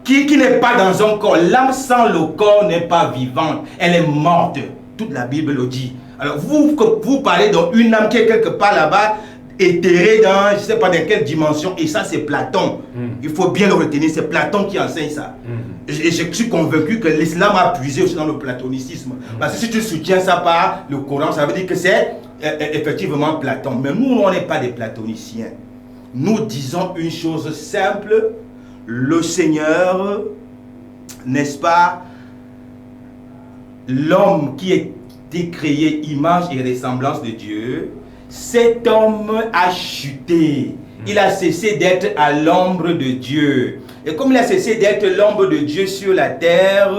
qui n'est pas dans un corps. L'âme sans le corps n'est pas vivante. Elle est morte. Toute la Bible le dit. Alors vous parlez d'une âme qui est quelque part là-bas, éthérée dans, je ne sais pas dans quelle dimension. Et ça, c'est Platon. Il faut bien le retenir. C'est Platon qui enseigne ça. Et je suis convaincu que l'islam a puisé aussi dans le platonicisme. Parce que si tu soutiens ça par le Coran, ça veut dire que c'est effectivement Platon. Mais nous, on n'est pas des platoniciens. Nous disons une chose simple. Le Seigneur, n'est-ce pas, l'homme qui a été créé image et ressemblance de Dieu, cet homme a chuté. Il a cessé d'être à l'ombre de Dieu. Et comme il a cessé d'être l'ombre de Dieu sur la terre,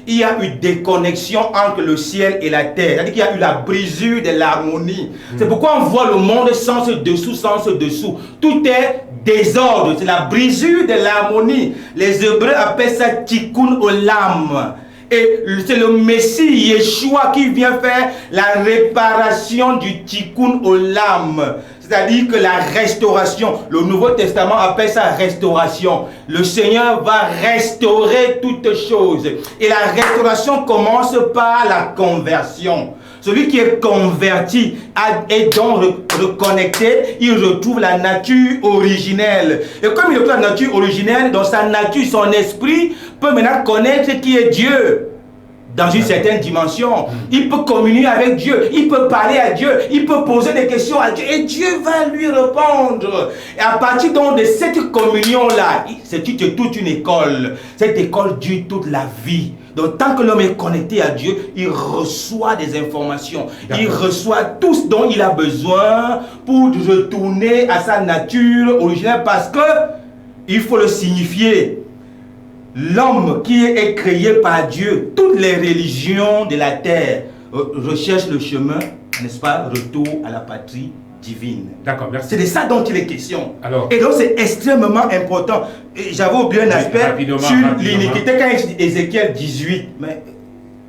il y a eu déconnexion entre le ciel et la terre. C'est-à-dire qu'il y a eu la brisure de l'harmonie. C'est pourquoi on voit le monde sans ce dessous, sans ce dessous. Tout est désordre. C'est la brisure de l'harmonie. Les Hébreux appellent ça tikkun olam. Et c'est le Messie Yeshua qui vient faire la réparation du tikkun olam. C'est-à-dire que la restauration, le Nouveau Testament appelle ça restauration. Le Seigneur va restaurer toutes choses. Et la restauration commence par la conversion. Celui qui est converti est donc reconnecté, il retrouve la nature originelle. Et comme il retrouve la nature originelle, dans sa nature, son esprit peut maintenant connaître qui est Dieu. Dans une certaine dimension, il peut communier avec Dieu, il peut parler à Dieu, il peut poser des questions à Dieu et Dieu va lui répondre. Et à partir donc de cette communion-là, c'est toute une école. Cette école dure toute la vie. Donc tant que l'homme est connecté à Dieu, il reçoit des informations. Il reçoit tout ce dont il a besoin pour retourner à sa nature originelle parce que il faut le signifier. L'homme qui est créé par Dieu, toutes les religions de la terre recherchent le chemin, n'est-ce pas, retour à la patrie divine. D'accord, merci. C'est de ça dont il est question. Alors, et donc c'est extrêmement important. J'avais oublié un aspect sur l'iniquité quand Ézéchiel 18. Mais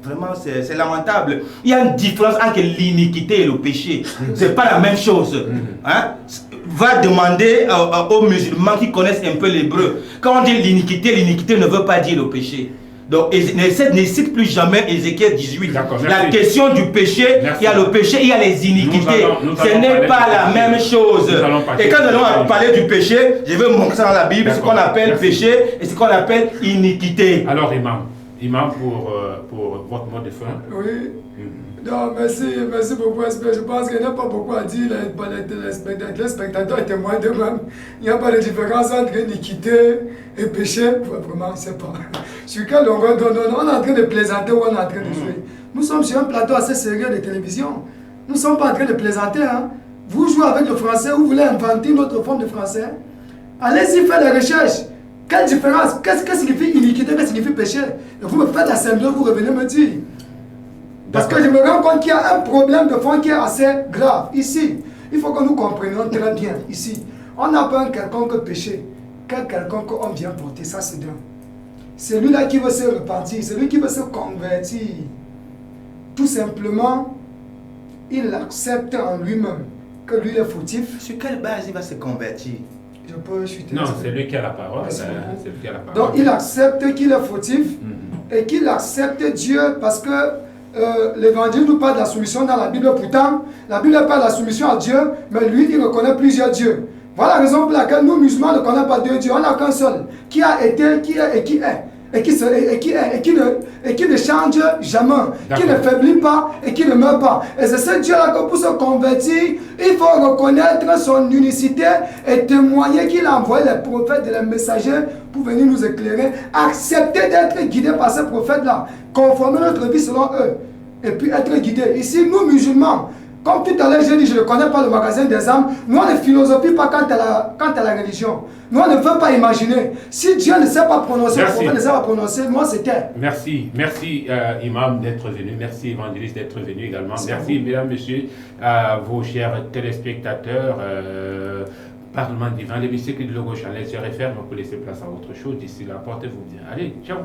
vraiment, c'est lamentable. Il y a une différence entre l'iniquité et le péché. C'est pas la même chose. Hein? Va demander aux musulmans qui connaissent un peu l'hébreu. Quand on dit l'iniquité, l'iniquité ne veut pas dire le péché. Donc, ne cite plus jamais Ézéchiel 18. La question du péché, il y a le péché, il y a les iniquités. Ce n'est pas la même chose. Et quand nous allons parler du péché, je vais montrer ça dans la Bible, ce qu'on appelle péché et ce qu'on appelle iniquité. Alors, Imam, pour votre mot de fin. Oui. Non, merci beaucoup, SP. Je pense qu'il n'y a pas beaucoup à dire. Les spectateurs et témoins d'eux-mêmes. Il n'y a pas de différence entre iniquité et péché. Vraiment, je ne sais pas. Sur quel on est en train de plaisanter ou on est en train de jouer. Nous sommes sur un plateau assez sérieux de télévision. Nous ne sommes pas en train de plaisanter. Hein. Vous jouez avec le français, vous voulez inventer une autre forme de français. Allez-y faire les recherches. Quelle différence? Qu'est-ce que signifie iniquité? Qu'est-ce que signifie péché? Et vous me faites la symbiose, vous revenez me dire. Parce que je me rends compte qu'il y a un problème de fond qui est assez grave. Ici, il faut que nous comprenions très bien. Ici, on n'a pas un quelconque péché. Quelqu'un qu'on vient porter, ça c'est d'un. Celui-là qui veut se repentir, celui qui veut se convertir, tout simplement, il accepte en lui-même que lui est fautif. Sur quelle base il va se convertir? Je peux chuter. Non, c'est lui qui a la parole. Merci C'est beaucoup. lui qui a la parole. Donc il accepte qu'il est fautif et qu'il accepte Dieu parce que l'évangile nous parle de la soumission dans la Bible. Pourtant, la Bible parle de la soumission à Dieu, mais lui, il reconnaît plusieurs dieux. Voilà la raison pour laquelle nous, musulmans, ne connaissons pas deux dieux. On n'a qu'un seul, qui a été, qui est et qui est. Et qui ne change jamais, qui ne faiblit pas et qui ne meurt pas. Et c'est ce Dieu-là que pour se convertir, il faut reconnaître son unicité et témoigner qu'il a envoyé les prophètes et les messagers pour venir nous éclairer. Accepter d'être guidé par ces prophètes-là, conformer notre vie selon eux et puis être guidé. Ici, nous musulmans, comme tout à l'heure, j'ai dit, je ne connais pas le magasin des âmes. Nous, on ne philosophie pas quant à la religion. Nous, on ne veut pas imaginer. Si Dieu ne sait pas prononcer, le prophète ne sait pas prononcer, moi, c'était. Merci, merci Imam d'être venu, merci évangéliste d'être venu également. Merci mesdames, messieurs, à vos chers téléspectateurs. Parlement divin, l'hémicycle de Logos Channel se referme pour laisser place à autre chose. D'ici là, portez-vous bien. Allez, ciao.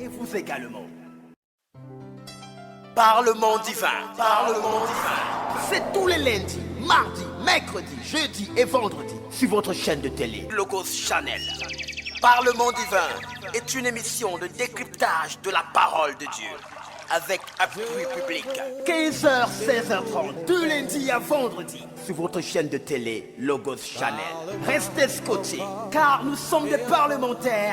Et vous également. Parlement divin, Parlement divin. C'est tous les lundis, mardis, mercredis, jeudis et vendredis sur votre chaîne de télé Logos Channel. Parlement divin est une émission de décryptage de la parole de Dieu avec appui public. 15h, 16h30, de lundi à vendredi sur votre chaîne de télé Logos Channel. Restez scotchés car nous sommes des parlementaires.